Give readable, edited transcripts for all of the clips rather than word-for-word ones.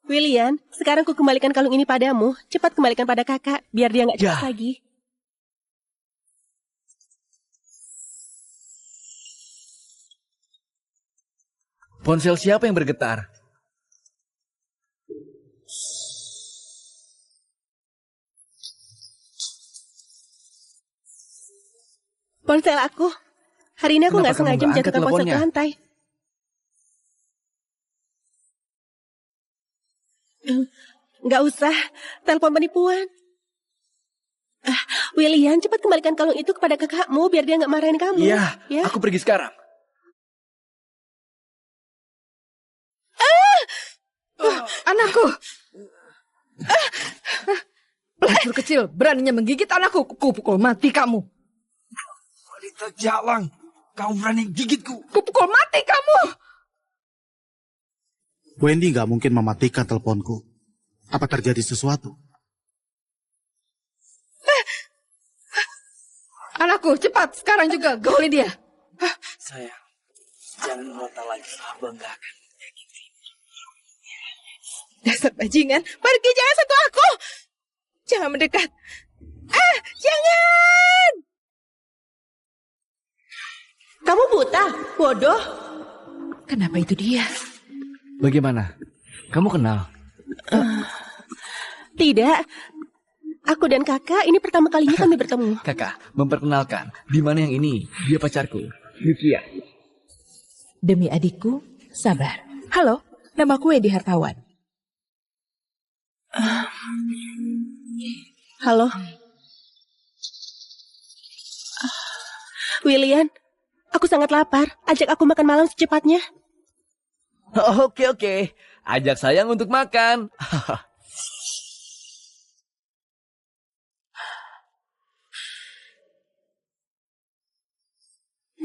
William, sekarang ku kembalikan kalung ini padamu. Cepat kembalikan pada kakak, biar dia nggak cepat lagi. Ponsel siapa yang bergetar? Ponsel aku. Hari ini aku nggak sengaja menjatuhkan ponsel ke lantai. Nggak usah, telepon penipuan. William, cepat kembalikan kalung itu kepada kakakmu biar dia nggak marahin kamu. Iya, ya? Aku pergi sekarang. Anakku. Pelacur kecil beraninya menggigit anakku. Kupukul mati kamu. Wanita jalang, kamu berani gigitku. Kupukul mati kamu. Wendy nggak mungkin mematikan teleponku. Apa terjadi sesuatu? Anakku, cepat. Sekarang juga gauli dia. Sayang, jangan meronta lagi. Abang gak akan menyakiti. Dasar bajingan. Pergi, jangan sentuh aku. Jangan mendekat. Jangan. Kamu buta, bodoh. Kenapa itu dia? Bagaimana? Kamu kenal? Tidak. Aku dan kakak ini pertama kalinya kami bertemu. Kakak, memperkenalkan. Di mana yang ini? Dia pacarku, Yukia. Demi adikku, sabar. Halo, namaku Wendy Hartawan. Halo. William, aku sangat lapar. Ajak aku makan malam secepatnya. Oke. Ajak sayang untuk makan.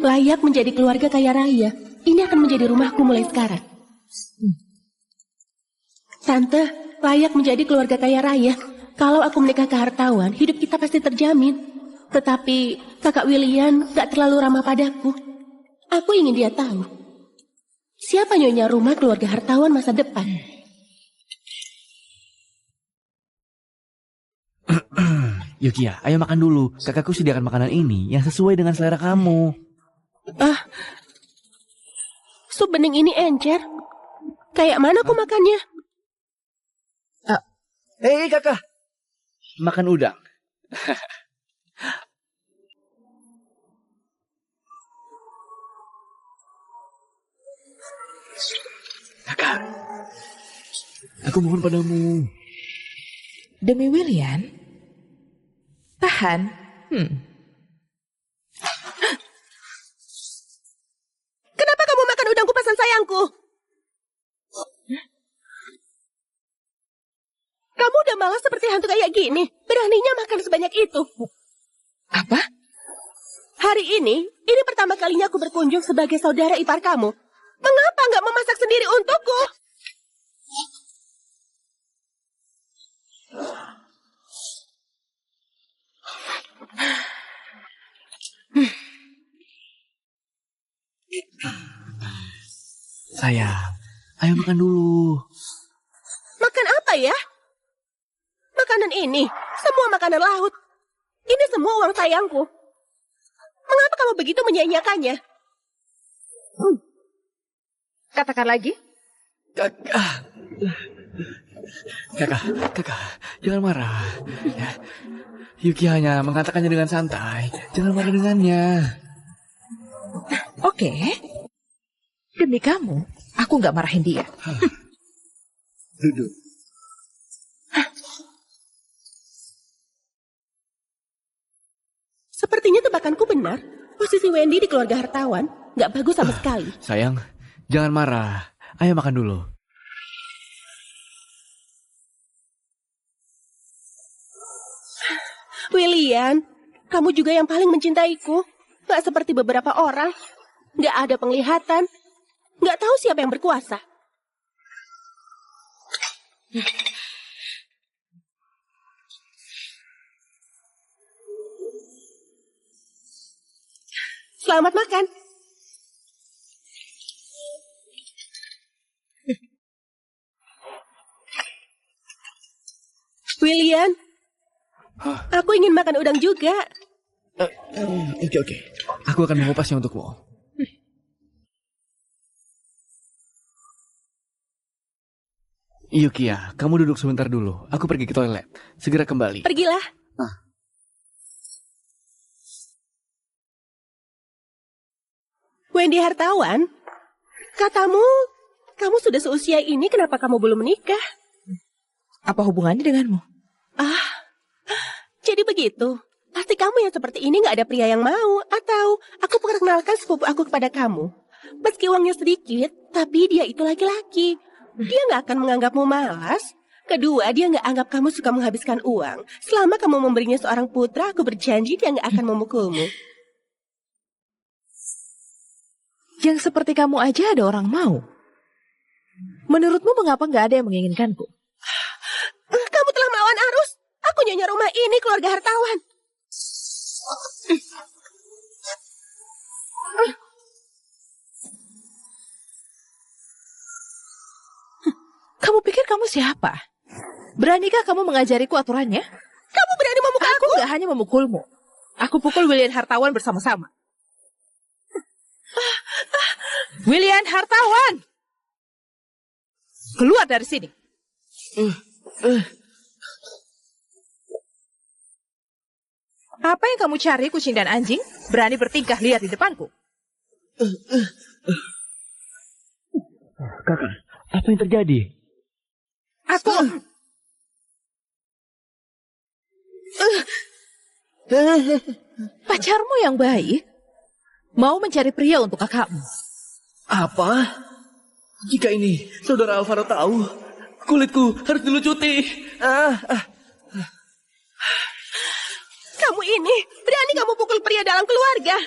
Layak menjadi keluarga kaya raya. Ini akan menjadi rumahku mulai sekarang. Tante, layak menjadi keluarga kaya raya. Kalau aku menikah ke hartawan, hidup kita pasti terjamin. Tetapi kakak William gak terlalu ramah padaku. Aku ingin dia tahu. Siapa nyonya rumah keluarga hartawan masa depan? Yukia, ayo makan dulu. Kakakku sediakan makanan ini yang sesuai dengan selera kamu. Sup bening ini encer. Kayak mana aku makannya? Hei kakak, makan udang. Kakak, aku mohon padamu. Demi William? Tahan. Kenapa kamu makan udang kupasan sayangku? Kamu udah malas seperti hantu kayak gini. Beraninya makan sebanyak itu. Apa? Hari ini pertama kalinya aku berkunjung sebagai saudara ipar kamu. Mengapa nggak memasak sendiri untukku? Sayang, ayo makan dulu. Makan apa ya? Makanan ini, semua makanan laut. Ini semua uang sayangku. Mengapa kamu begitu menyia-nyiakannya? Katakan lagi. Kakak, jangan marah. Ya. Yuki hanya mengatakannya dengan santai. Jangan marah dengannya. Oke. Demi kamu, aku nggak marahin dia. Duduk. Sepertinya tebakanku benar. Posisi Wendy di keluarga hartawan nggak bagus sama sekali. Sayang, jangan marah. Ayo makan dulu. William, kamu juga yang paling mencintaiku. Gak seperti beberapa orang. Gak ada penglihatan. Gak tahu siapa yang berkuasa. Selamat makan. William, aku ingin makan udang juga. Oke. Aku akan mengupasnya untukmu. Yukiya, kamu duduk sebentar dulu. Aku pergi ke toilet. Segera kembali. Pergilah. Wendy Hartawan, katamu, kamu sudah seusia ini, kenapa kamu belum menikah? Apa hubungannya denganmu? Jadi begitu. Pasti kamu yang seperti ini gak ada pria yang mau. Atau aku perkenalkan sepupu aku kepada kamu. Meski uangnya sedikit, tapi dia itu laki-laki. Dia gak akan menganggapmu malas. Kedua, dia gak anggap kamu suka menghabiskan uang. Selama kamu memberinya seorang putra, aku berjanji dia gak akan memukulmu. Yang seperti kamu aja ada orang mau. Menurutmu mengapa nggak ada yang menginginkanku? Kamu telah melawan arus. Aku nyonya rumah ini, keluarga hartawan. Kamu pikir kamu siapa? Beranikah kamu mengajariku aturannya? Kamu berani memukul aku? Aku nggak hanya memukulmu. Aku pukul William Hartawan bersama-sama. William Hartawan! Keluar dari sini. Apa yang kamu cari, kucing dan anjing? Berani bertingkah liar di depanku. Kakak, apa yang terjadi? Aku... Pacarmu yang baik mau mencari pria untuk kakakmu. Apa? Jika ini saudara Alvaro tahu, kulitku harus dilucuti. Kamu ini, berani kamu pukul pria dalam keluarga.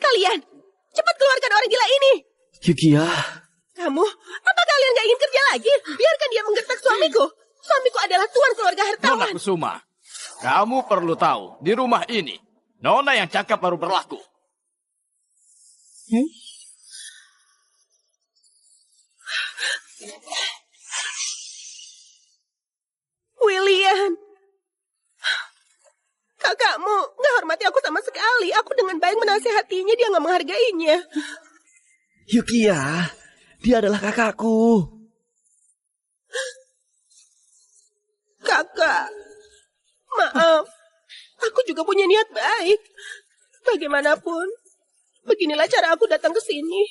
Kalian, cepat keluarkan orang gila ini. Yukiya. Kamu, apa kalian gak ingin kerja lagi? Biarkan dia menggertak suamiku. Suamiku adalah tuan keluarga hartawan. Nona Kusuma, kamu perlu tahu, di rumah ini, Nona yang cakap baru berlaku. William, kakakmu gak hormati aku sama sekali. Aku dengan baik menasihatinya, dia gak menghargainya. Yukiya, dia adalah kakakku. Kakak, maaf. Aku juga punya niat baik. Bagaimanapun, beginilah cara aku datang ke sini.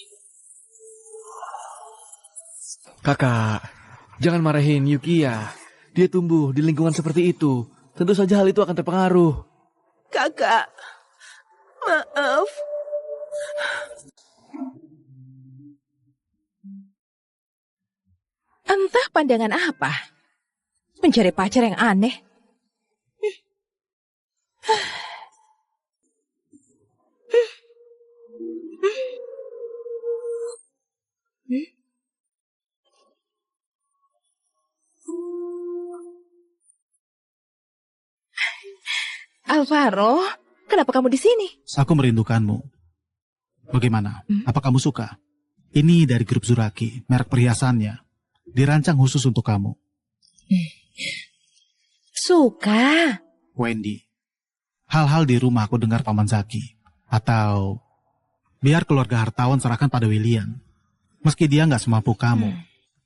Kakak, jangan marahin Yukiya. Dia tumbuh di lingkungan seperti itu. Tentu saja hal itu akan terpengaruh. Kakak, maaf. Entah pandangan apa. Mencari pacar yang aneh. Alvaro, kenapa kamu di sini? Aku merindukanmu. Bagaimana? Apa kamu suka? Ini dari grup Zuraki, merek perhiasannya. Dirancang khusus untuk kamu. Suka. Wendy, hal-hal di rumah aku dengar Paman Zaki. Atau biar keluarga hartawan serahkan pada William. Meski dia nggak semampu kamu,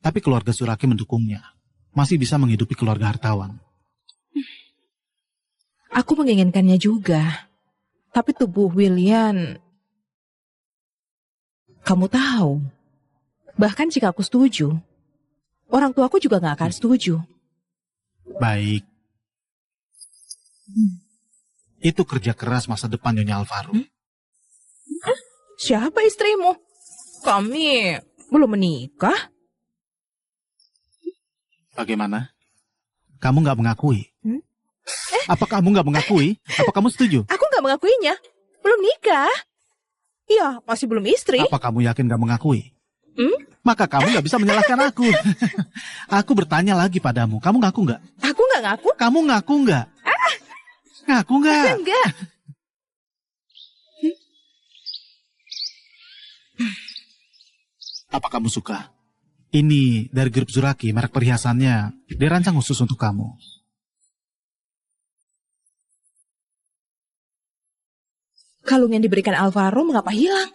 tapi keluarga Zuraki mendukungnya. Masih bisa menghidupi keluarga hartawan. Aku menginginkannya juga. Tapi tubuh William... Kamu tahu, bahkan jika aku setuju, orang tuaku juga gak akan setuju. Baik. Itu kerja keras masa depan Nyonya Alvaro. Siapa istrimu? Kami belum menikah. Bagaimana? Kamu nggak mengakui? Apa kamu nggak mengakui? Apa kamu setuju? Aku gak mengakuinya. Belum nikah. Iya, masih belum istri. Apa kamu yakin nggak mengakui? Maka kamu nggak bisa menyalahkan aku. Aku bertanya lagi padamu. Kamu ngaku nggak? Aku gak ngaku. Kamu ngaku nggak? Ngaku nggak? Enggak. Apa kamu suka? Ini dari grup Zuraki, merek perhiasannya. Dirancang khusus untuk kamu. Kalung yang diberikan Alvaro mengapa hilang?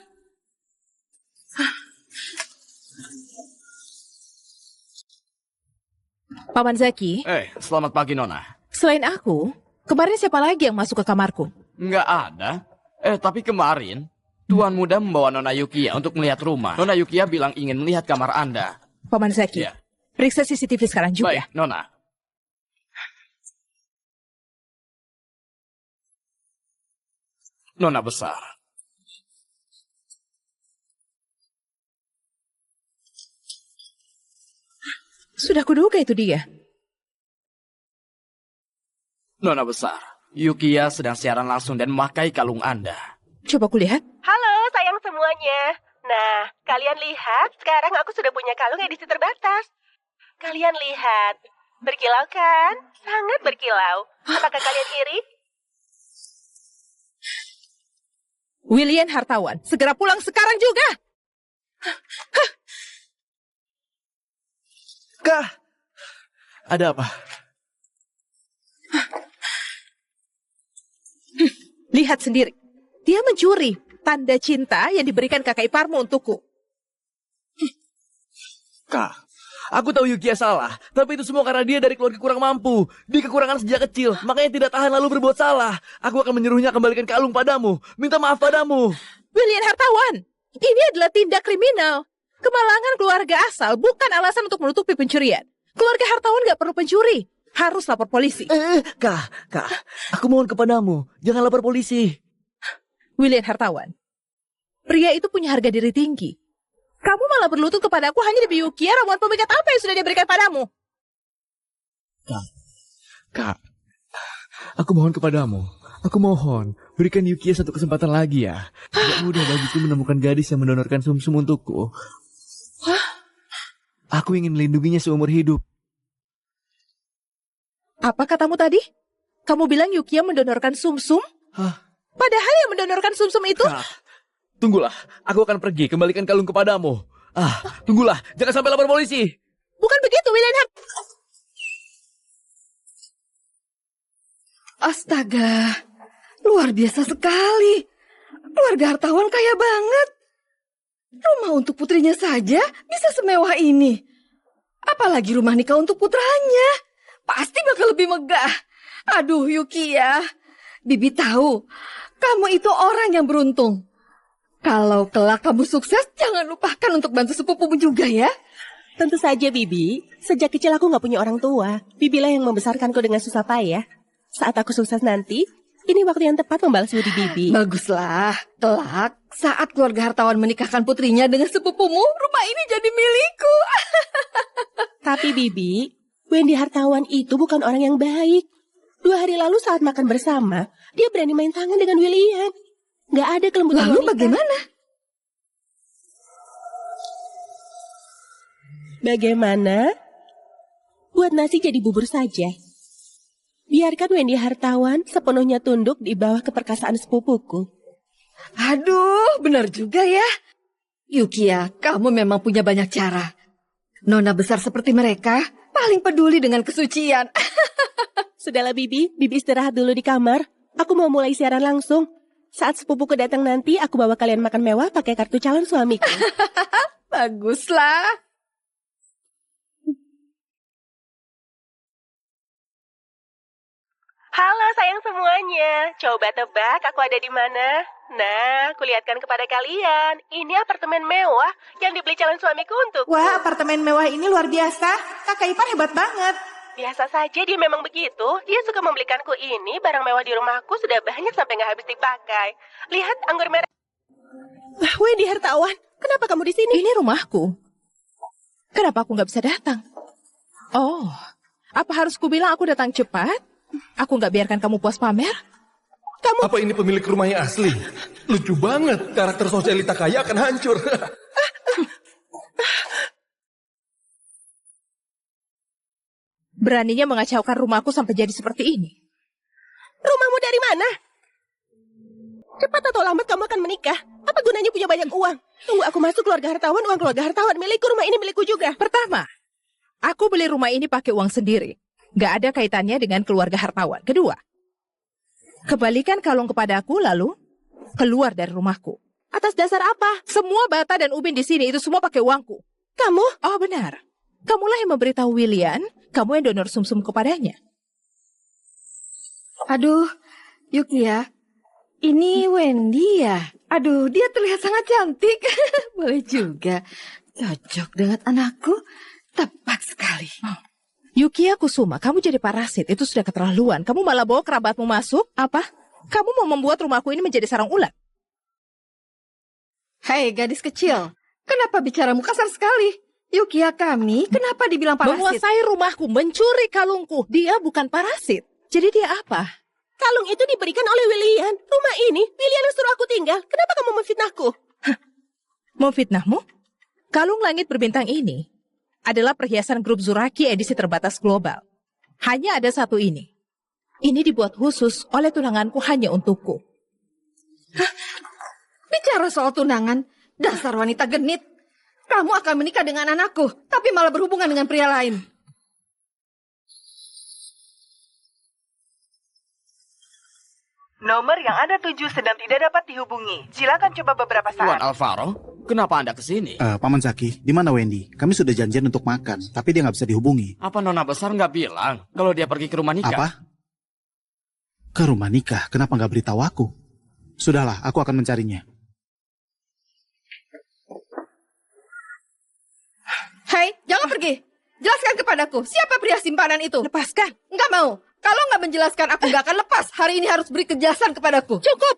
Paman Zaki, Selamat pagi, Nona. selain aku, kemarin siapa lagi yang masuk ke kamarku? Nggak ada. Tapi kemarin, Tuan Muda membawa Nona Yukiya untuk melihat rumah. Nona Yukiya bilang ingin melihat kamar Anda. Paman Zaki, Ya. periksa CCTV sekarang juga. Baik, Nona. Nona besar. Sudah kuduga itu dia. Nona besar, Yukiya sedang siaran langsung dan memakai kalung Anda. Coba kulihat. Halo sayang semuanya. Nah, kalian lihat, sekarang aku sudah punya kalung edisi terbatas. Kalian lihat, berkilau kan? Sangat berkilau. Apakah kalian iri? William Hartawan, segera pulang sekarang juga. Kak, ada apa? Lihat sendiri. Dia mencuri tanda cinta yang diberikan kakak iparmu untukku. Kak, aku tahu Yukiya salah, tapi itu semua karena dia dari keluarga kurang mampu. Dia kekurangan sejak kecil, makanya tidak tahan lalu berbuat salah. Aku akan menyuruhnya kembalikan kalung padamu. Minta maaf padamu. William Hartawan, ini adalah tindak kriminal. Kemalangan keluarga asal bukan alasan untuk menutupi pencurian. Keluarga Hartawan gak perlu pencuri. Harus lapor polisi. Kak, aku mohon kepadamu, jangan lapor polisi. William Hartawan, pria itu punya harga diri tinggi. Kamu malah berlutut kepadaku hanya demi Yukiya ramuan pemikat apa yang sudah dia berikan padamu. Kak, aku mohon kepadamu. Aku mohon, berikan Yukiya satu kesempatan lagi ya. Tidak mudah bagiku menemukan gadis yang mendonorkan sumsum untukku. Aku ingin melindunginya seumur hidup. Apa katamu tadi? Kamu bilang Yukiya mendonorkan sumsum? Padahal yang mendonorkan sumsum itu... Kak, tunggulah, aku akan pergi kembalikan kalung kepadamu. Tunggulah, jangan sampai lapor polisi. Bukan begitu, William. Astaga, luar biasa sekali. Keluarga Hartawan kaya banget. Rumah untuk putrinya saja bisa semewah ini. Apalagi rumah nikah untuk putranya. Pasti bakal lebih megah. Aduh, Yukiya. Bibi tahu, kamu itu orang yang beruntung. Kalau kelak kamu sukses, jangan lupakan untuk bantu sepupumu juga ya. Tentu saja, Bibi. Sejak kecil aku nggak punya orang tua. Bibilah yang membesarkanku dengan susah payah. Saat aku sukses nanti, ini waktu yang tepat membalas budi Bibi. Baguslah, kelak saat keluarga Hartawan menikahkan putrinya dengan sepupumu, rumah ini jadi milikku. Tapi Bibi, Wendy Hartawan itu bukan orang yang baik. 2 hari lalu saat makan bersama, dia berani main tangan dengan William. Nggak ada kelembutan Lalu wanita. bagaimana? Bagaimana? Buat nasi jadi bubur saja. Biarkan Wendy Hartawan sepenuhnya tunduk di bawah keperkasaan sepupuku. Aduh, benar juga ya. Yukiya, kamu memang punya banyak cara. Nona besar seperti mereka paling peduli dengan kesucian. Sudahlah Bibi, Bibi istirahat dulu di kamar. Aku mau mulai siaran langsung. Saat sepupuku datang nanti, aku bawa kalian makan mewah pakai kartu calon suamiku. Baguslah. Halo sayang semuanya, coba tebak aku ada di mana? Nah, kulihatkan kepada kalian, ini apartemen mewah yang dibeli calon suamiku untuk. Wah, apartemen mewah ini luar biasa. Kakak ipar hebat banget. Biasa saja dia memang begitu, dia suka membelikanku ini, barang mewah di rumahku sudah banyak sampai nggak habis dipakai. Lihat anggur merah. Wendy Hartawan, kenapa kamu di sini? Ini rumahku. Kenapa aku nggak bisa datang? Oh, apa harus ku bilang aku datang cepat? Aku nggak biarkan kamu puas pamer? Apa ini pemilik rumah yang asli? Lucu banget, karakter sosialita kaya akan hancur. Beraninya mengacaukan rumahku sampai jadi seperti ini. Rumahmu dari mana? Cepat atau lambat kamu akan menikah. Apa gunanya punya banyak uang? Tunggu aku masuk keluarga Hartawan, uang keluarga Hartawan milikku, rumah ini milikku juga. Pertama, aku beli rumah ini pakai uang sendiri. Gak ada kaitannya dengan keluarga Hartawan. Kedua, kembalikan kalung kepada aku lalu Keluar dari rumahku. Atas dasar apa? Semua bata dan ubin di sini itu semua pakai uangku. Kamu? Oh benar. Kamulah yang memberitahu William, kamu yang donor sumsum kepadanya. Aduh, Yukia, ini Wendy ya? Aduh, dia terlihat sangat cantik. Boleh juga. Cocok dengan anakku. Tepat sekali. Yukia Kusuma, kamu jadi parasit. Itu sudah keterlaluan. Kamu malah bawa kerabatmu masuk. Apa? Kamu mau membuat rumahku ini menjadi sarang ulat? Hei, gadis kecil. Kenapa bicaramu kasar sekali? Yukia kami, kenapa dibilang parasit? Menguasai rumahku, mencuri kalungku. Dia bukan parasit. Jadi dia apa? Kalung itu diberikan oleh William. Rumah ini, William yang suruh aku tinggal. Kenapa kamu memfitnahku? Memfitnahmu? Kalung langit berbintang ini adalah perhiasan grup Zuraki edisi terbatas global. Hanya ada satu ini. Ini dibuat khusus oleh tunanganku hanya untukku. Bicara soal tunangan, dasar wanita genit. Kamu akan menikah dengan anakku, tapi malah berhubungan dengan pria lain. Nomor yang Anda tuju sedang tidak dapat dihubungi. Silakan coba beberapa Tuan saat. Alvaro, kenapa Anda kesini? Paman Zaki, di mana Wendy? Kami sudah janjian untuk makan, tapi dia nggak bisa dihubungi. Apa Nona besar nggak bilang kalau dia pergi ke rumah nikah? Apa? Ke rumah nikah? Kenapa nggak beritahu aku? Sudahlah, aku akan mencarinya. Hei, jangan pergi. Jelaskan kepadaku, siapa pria simpanan itu? Lepaskan. Enggak mau. Kalau nggak menjelaskan, aku nggak akan lepas. Hari ini harus beri kejelasan kepadaku. Cukup.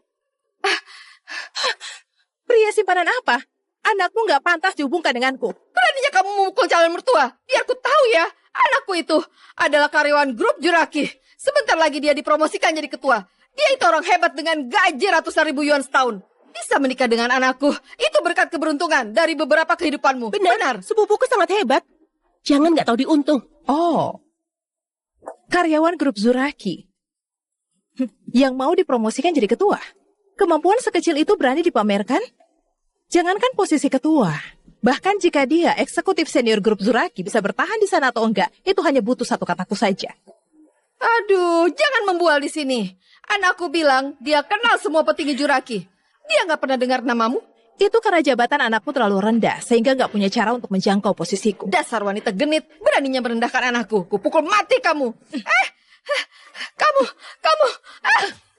Pria simpanan apa? Anakmu nggak pantas dihubungkan denganku. Beraninya kamu memukul calon mertua. Biar ku tahu ya, anakku itu adalah karyawan grup Juraki. Sebentar lagi dia dipromosikan jadi ketua. Dia itu orang hebat dengan gaji ratusan ribu yuan setahun. Bisa menikah dengan anakku. Itu berkat keberuntungan dari beberapa kehidupanmu. Benar. Sepupuku sangat hebat. Jangan nggak tahu diuntung. Oh, karyawan grup Zuraki yang mau dipromosikan jadi ketua. Kemampuan sekecil itu berani dipamerkan? Jangankan posisi ketua. Bahkan jika dia eksekutif senior grup Zuraki bisa bertahan di sana atau enggak, itu hanya butuh satu kataku saja. Aduh, jangan membual di sini. Anakku bilang dia kenal semua petinggi Juraki. Dia nggak pernah dengar namamu. Itu karena jabatan anakmu terlalu rendah, sehingga nggak punya cara untuk menjangkau posisiku. Dasar wanita genit, beraninya merendahkan anakku. Kupukul mati kamu. Kamu.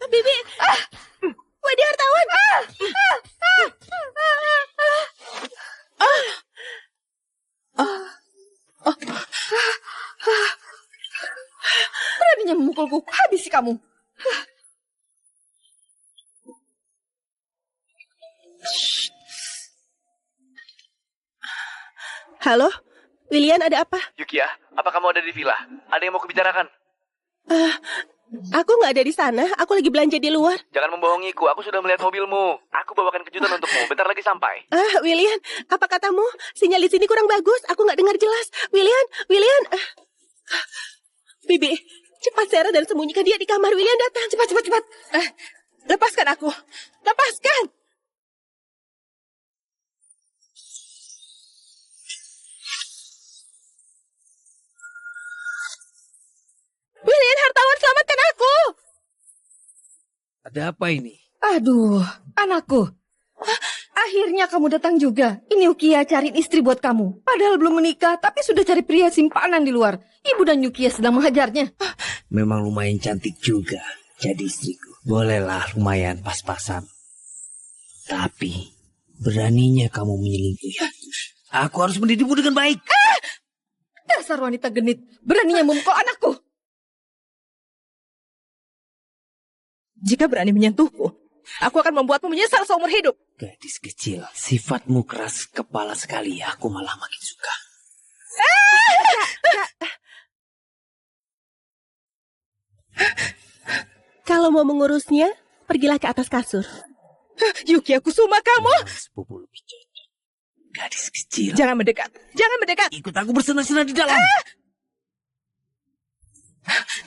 Bibi. Wendy hartawan. Beraninya memukulku, habisi kamu. Halo, William, ada apa? Yukia, apa kamu ada di villa? Ada yang mau kubicarakan? Aku nggak ada di sana. Aku lagi belanja di luar. Jangan membohongiku, aku sudah melihat mobilmu. Aku bawakan kejutan untukmu, bentar lagi sampai. William, apa katamu? Sinyal di sini kurang bagus. Aku nggak dengar jelas. William. Bibi, cepat Sarah dan sembunyikan dia di kamar. William datang. Cepat. Lepaskan aku. Lepaskan. William hartawan, selamatkan aku. Ada apa ini? Aduh, anakku. Akhirnya kamu datang juga. Ini Yukia cariin istri buat kamu. Padahal belum menikah, tapi sudah cari pria simpanan di luar. Ibu dan Yukia sedang menghajarnya. Memang lumayan cantik juga jadi istriku. Bolehlah, lumayan pas-pasan. Tapi beraninya kamu menyelingkuhi aku. Aku harus mendidikmu dengan baik. Dasar wanita genit, beraninya memukul anakku. Jika berani menyentuhku, aku akan membuatmu menyesal seumur hidup. Gadis kecil, sifatmu keras kepala sekali. Aku malah makin suka. Kalau mau mengurusnya, pergilah ke atas kasur. Yukia Kusuma, kamu. Sepupu lebih cocok. Gadis kecil. Jangan mendekat. Ikut aku bersenang-senang di dalam.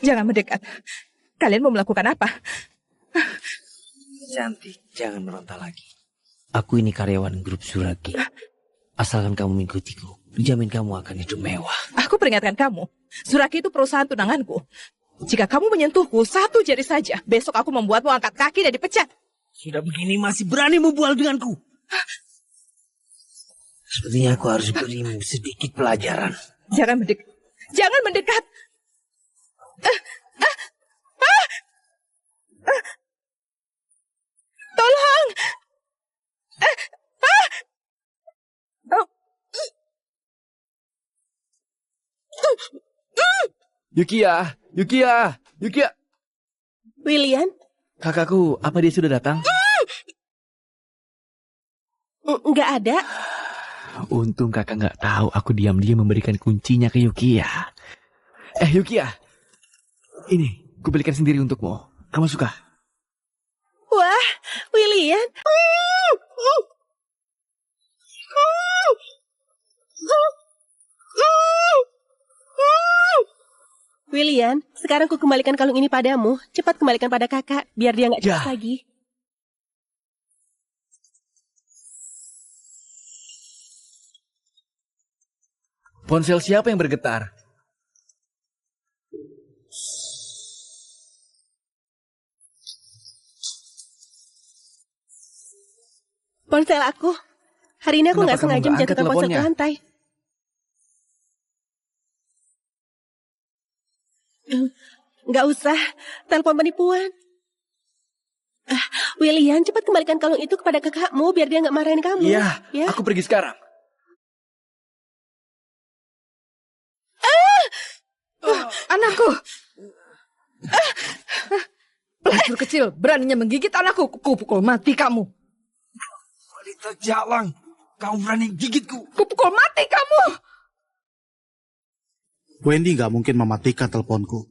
Jangan mendekat. Kalian mau melakukan apa? Cantik, jangan meronta lagi. Aku ini karyawan grup Zuraki. Asalkan kamu mengikutiku, jamin kamu akan hidup mewah. Aku peringatkan kamu, Zuraki itu perusahaan tunanganku. Jika kamu menyentuhku satu jari saja, besok aku membuatmu angkat kaki dan dipecat. Sudah begini masih berani membual denganku. Sepertinya aku harus berimu sedikit pelajaran. Jangan mendekat. Jangan mendekat. Tolong. Yukiya, Yukiya, Yukiya. William? Kakakku, apa dia sudah datang? Nggak ada. Untung kakak nggak tahu aku diam-diam memberikan kuncinya ke Yukiya. Yukiya. Ini, ku belikan sendiri untukmu. Kamu suka? Wah, William. William, sekarang ku kembalikan kalung ini padamu. Cepat kembalikan pada kakak, biar dia nggak cemas lagi. Ponsel siapa yang bergetar? Ponsel aku. Hari ini aku Kenapa nggak sengaja kamu nggak menjatuhkan angkat ponsel ke teleponnya? lantai. Nggak usah, telepon penipuan. William, cepat kembalikan kalung itu kepada kakakmu biar dia nggak marahin kamu. Iya, ya. aku pergi sekarang. Anakku. Pelacur kecil beraninya menggigit anakku. Kupukul mati kamu. Wanita jalang, kamu berani gigitku. Kupukul mati kamu. Wendy nggak mungkin mematikan teleponku.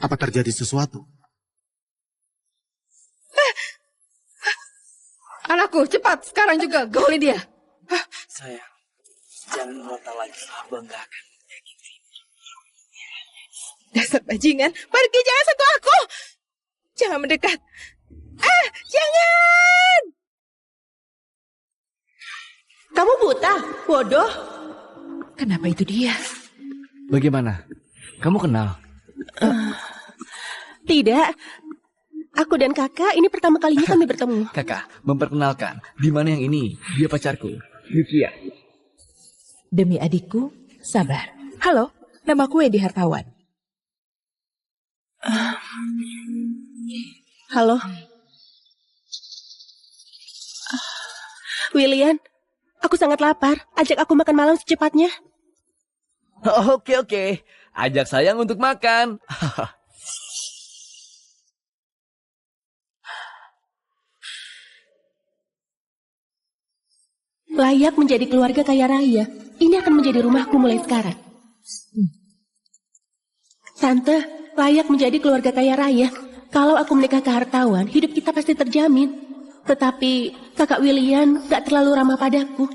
Apa terjadi sesuatu? Anakku, cepat. Sekarang juga gauli dia. Sayang, jangan merota lagi. Abang gak akan menyakiti. Dasar bajingan. Pergi, jangan sentuh aku. Jangan mendekat. Jangan. Kamu buta, bodoh. Kenapa itu dia? Bagaimana? Kamu kenal? Tidak. Aku dan kakak ini pertama kalinya kami bertemu. Kakak, memperkenalkan. Di mana yang ini? Dia pacarku, Yukiya. Demi adikku, sabar. Halo, namaku Wendy Hartawan. Halo. William, aku sangat lapar. Ajak aku makan malam secepatnya. Oke. Ajak sayang untuk makan. Layak menjadi keluarga kaya raya. Ini akan menjadi rumahku mulai sekarang. Tante, layak menjadi keluarga kaya raya. Kalau aku menikah ke hartawan, hidup kita pasti terjamin. Tetapi kakak William gak terlalu ramah padaku.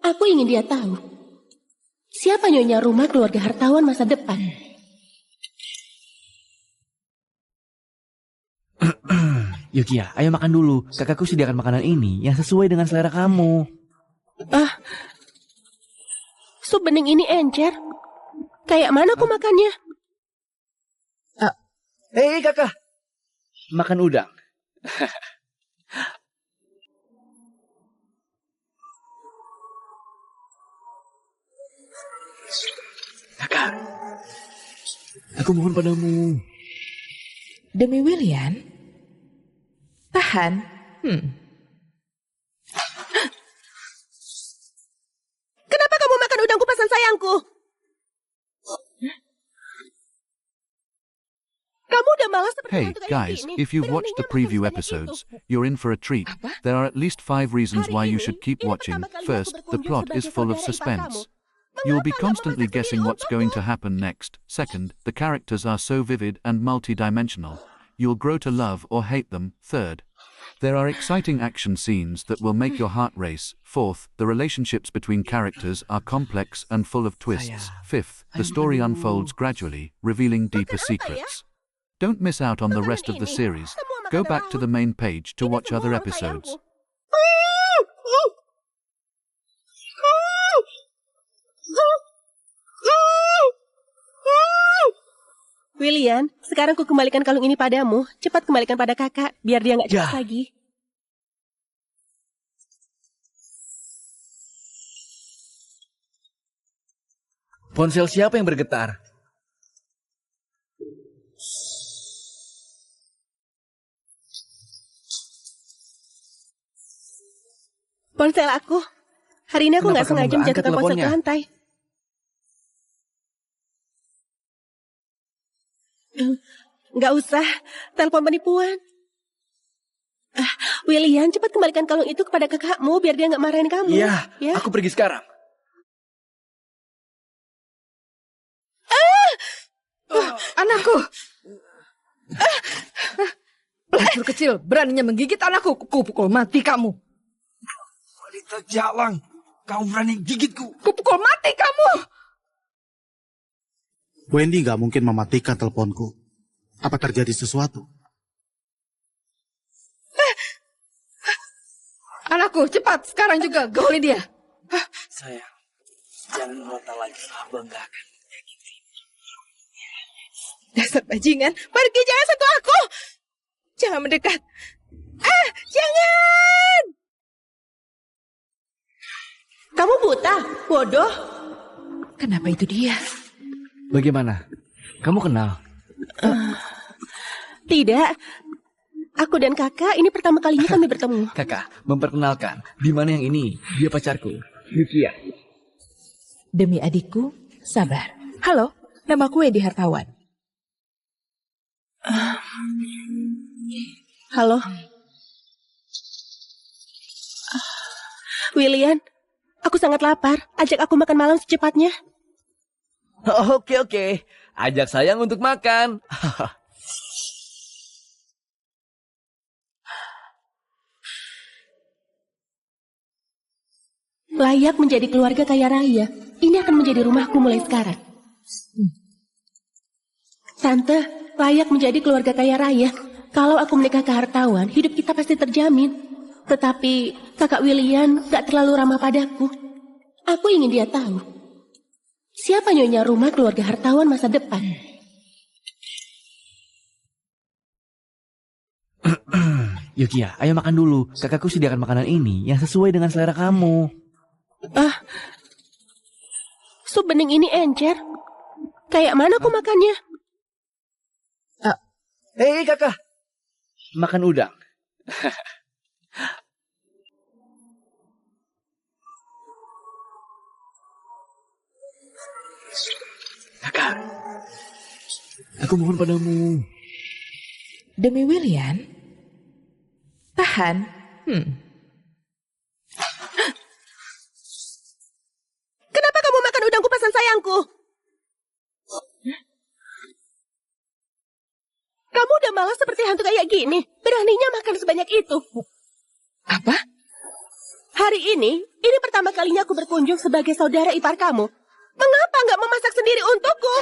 Aku ingin dia tahu. Siapa nyonya rumah keluarga hartawan masa depan? Yukiya, ayo makan dulu. Kakakku sediakan makanan ini yang sesuai dengan selera kamu. Sup bening ini encer. Kayak mana aku makannya? Hei kakak, makan udang. Kakak, aku mohon padamu. Demi William? Tahan. Kenapa kamu makan udang kupasan sayangku? Kamu udah malas seperti Hey, hantu kayak guys, gini. if you've watched the Beraninya preview makan sebanyak episodes, itu. you're in for a treat. There are at least 5 reasons why you should keep watching. First, the plot is full of suspense. You'll be constantly guessing what's going to happen next. Second, the characters are so vivid and multi-dimensional. You'll grow to love or hate them. Third, there are exciting action scenes that will make your heart race. Fourth, the relationships between characters are complex and full of twists. Fifth, the story unfolds gradually, revealing deeper secrets. Don't miss out on the rest of the series. Go back to the main page to watch other episodes. William, sekarang ku kembalikan kalung ini padamu. Cepat kembalikan pada kakak, biar dia nggak cemas lagi. Ponsel siapa yang bergetar? Ponsel aku. Hari ini aku Kenapa nggak kamu sengaja nggak angkat menjatuhkan ponsel ke teleponnya? lantai. Nggak usah, telepon penipuan. William, cepat kembalikan kalung itu kepada kakakmu biar dia nggak marahin kamu. Iya, ya. aku pergi sekarang. Anakku. Pelacur kecil, beraninya menggigit anakku. Kupukul mati kamu. Wanita jalang, kamu berani gigitku. Kupukul mati kamu. Wendy nggak mungkin mematikan teleponku. Apa terjadi sesuatu? Anakku, cepat. Sekarang juga gauli dia. Sayang, jangan meronta lagi. Abang gak akan menyakiti. Dasar bajingan, pergi, jangan sentuh aku. Jangan mendekat. Jangan. Kamu buta, bodoh. Kenapa itu dia? Bagaimana? Kamu kenal? Tidak. Aku dan kakak ini pertama kalinya kami bertemu. Kakak, memperkenalkan. Di mana yang ini? Dia pacarku, Yukiya. Demi adikku, sabar. Halo, namaku Wendy Hartawan. Halo. William, aku sangat lapar. Ajak aku makan malam secepatnya. Oke. Ajak sayang untuk makan. Layak menjadi keluarga kaya raya. Ini akan menjadi rumahku mulai sekarang. Tante, layak menjadi keluarga kaya raya. Kalau aku menikah ke hartawan, hidup kita pasti terjamin. Tetapi kakak William gak terlalu ramah padaku. Aku ingin dia tahu. Siapa nyonya rumah keluarga hartawan masa depan? Yukiya, ayo makan dulu. Kakakku sediakan makanan ini yang sesuai dengan selera kamu. Sup bening ini encer. Kayak mana aku makannya? Hei kakak, makan udang. Kakak, aku mohon padamu. Demi William? Tahan. Kenapa kamu makan udang kupasan sayangku? Kamu udah malas seperti hantu kayak gini. Beraninya makan sebanyak itu. Apa? Hari ini pertama kalinya aku berkunjung sebagai saudara ipar kamu. Mengapa nggak memasak sendiri untukku?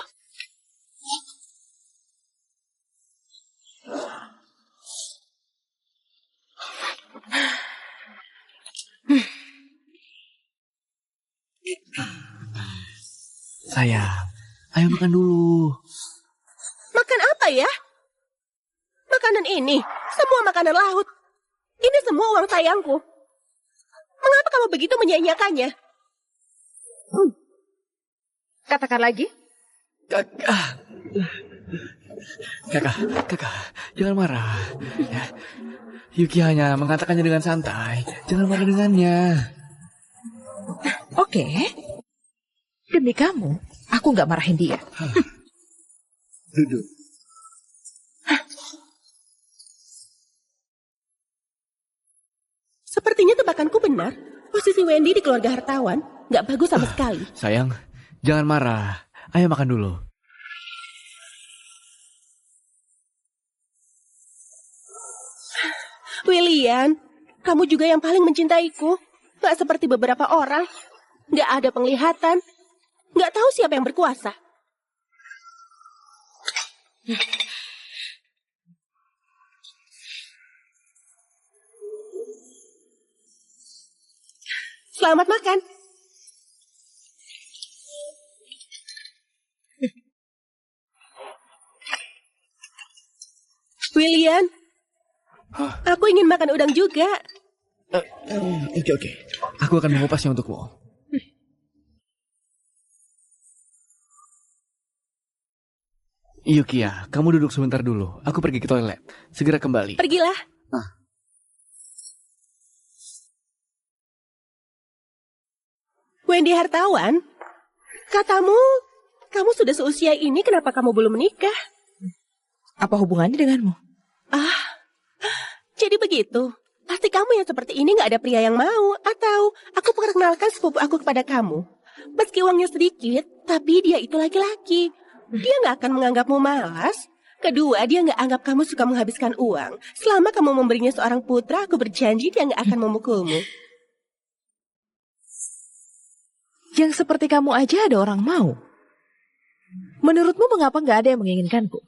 Sayang, ayo makan dulu. Makan apa ya? Makanan ini, semua makanan laut. Ini semua uang sayangku. Mengapa kamu begitu menyia-nyiakannya? Katakan lagi. Kakak, jangan marah. Ya. Yuki hanya mengatakannya dengan santai. Jangan marah dengannya. Oke. Demi kamu, aku nggak marahin dia. Duduk. Sepertinya tebakanku benar. Posisi Wendy di keluarga hartawan nggak bagus sama sekali. Sayang, jangan marah. Ayo makan dulu. William, kamu juga yang paling mencintaiku. Nggak seperti beberapa orang. Nggak ada penglihatan. Nggak tahu siapa yang berkuasa. Selamat makan. William, aku ingin makan udang juga. Oke. Aku akan mengupasnya untukmu. Yukiya, kamu duduk sebentar dulu. Aku pergi ke toilet. Segera kembali. Pergilah. Wendy Hartawan, katamu, kamu sudah seusia ini, kenapa kamu belum menikah? Apa hubungannya denganmu? Jadi begitu. Pasti kamu yang seperti ini gak ada pria yang mau. Atau aku perkenalkan sepupu aku kepada kamu. Meski uangnya sedikit, tapi dia itu laki-laki. Dia gak akan menganggapmu malas. Kedua, dia gak anggap kamu suka menghabiskan uang. Selama kamu memberinya seorang putra, aku berjanji dia gak akan memukulmu. Yang seperti kamu aja ada orang mau. Menurutmu mengapa gak ada yang menginginkanku?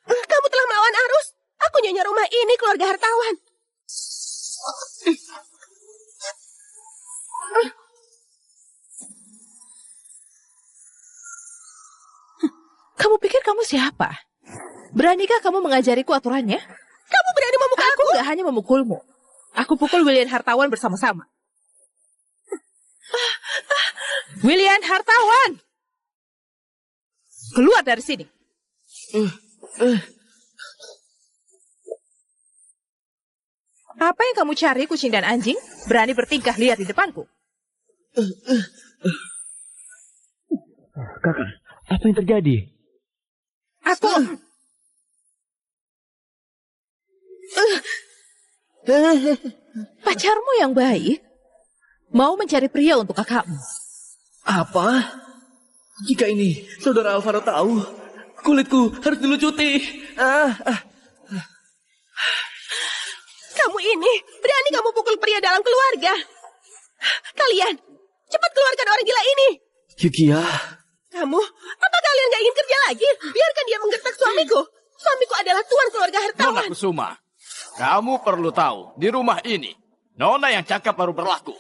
Kamu telah melawan arus. Aku nyonya rumah ini, keluarga hartawan. Kamu pikir kamu siapa? Beranikah kamu mengajariku aturannya? Kamu berani memukul aku? Aku gak hanya memukulmu. Aku pukul William Hartawan bersama-sama. William Hartawan! Keluar dari sini. Apa yang kamu cari, kucing dan anjing? Berani bertingkah liar di depanku. Kakak, apa yang terjadi? Aku... Pacarmu yang baik mau mencari pria untuk kakakmu. Apa? Jika ini saudara Alvaro tahu, kulitku harus dilucuti. Kamu ini, berani kamu pukul pria dalam keluarga. Kalian, cepat keluarkan orang gila ini. Yukiya. Kamu, apa kalian gak ingin kerja lagi? Biarkan dia menggertak suamiku. Suamiku adalah tuan keluarga hartawan. Nona Kusuma, kamu perlu tahu, di rumah ini, Nona yang cakap baru berlaku.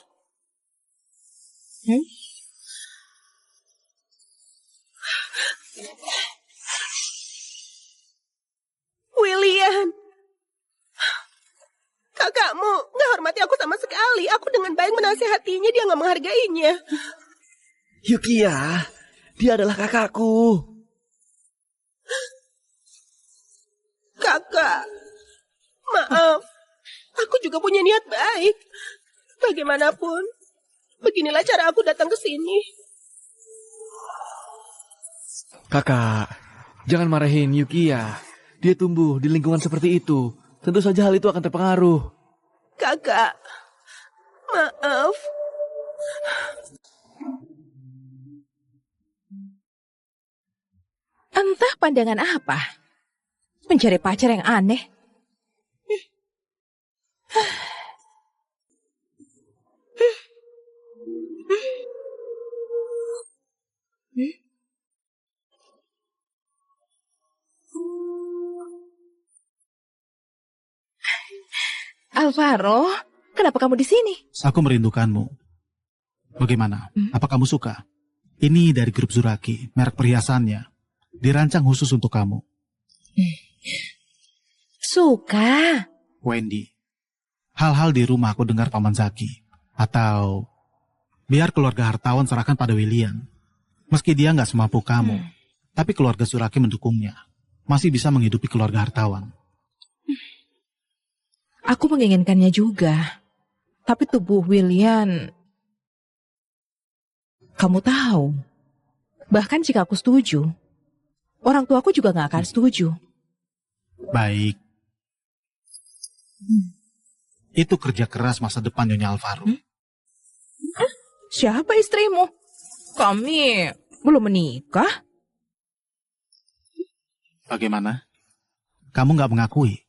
William, kakakmu gak hormati aku sama sekali. Aku dengan baik menasihatinya, dia gak menghargainya. Yukiya, dia adalah kakakku. Kakak, maaf. Aku juga punya niat baik. Bagaimanapun, beginilah cara aku datang ke sini. Kakak, jangan marahin Yukiya. Dia tumbuh di lingkungan seperti itu. Tentu saja hal itu akan terpengaruh. Kakak, maaf. Entah pandangan apa. Mencari pacar yang aneh. Alvaro, kenapa kamu di sini? Aku merindukanmu. Bagaimana? Apa kamu suka? Ini dari grup Zuraki, merek perhiasannya. Dirancang khusus untuk kamu. Suka. Wendy, hal-hal di rumah aku dengar Paman Zaki. Atau biar keluarga hartawan serahkan pada William. Meski dia nggak semampu kamu, tapi keluarga Zuraki mendukungnya. Masih bisa menghidupi keluarga hartawan. Aku menginginkannya juga. Tapi tubuh William... Kamu tahu, bahkan jika aku setuju, orang tuaku juga gak akan setuju. Baik. Itu kerja keras masa depan Nyonya Alvaro. Siapa istrimu? Kami belum menikah. Bagaimana? Kamu gak mengakui?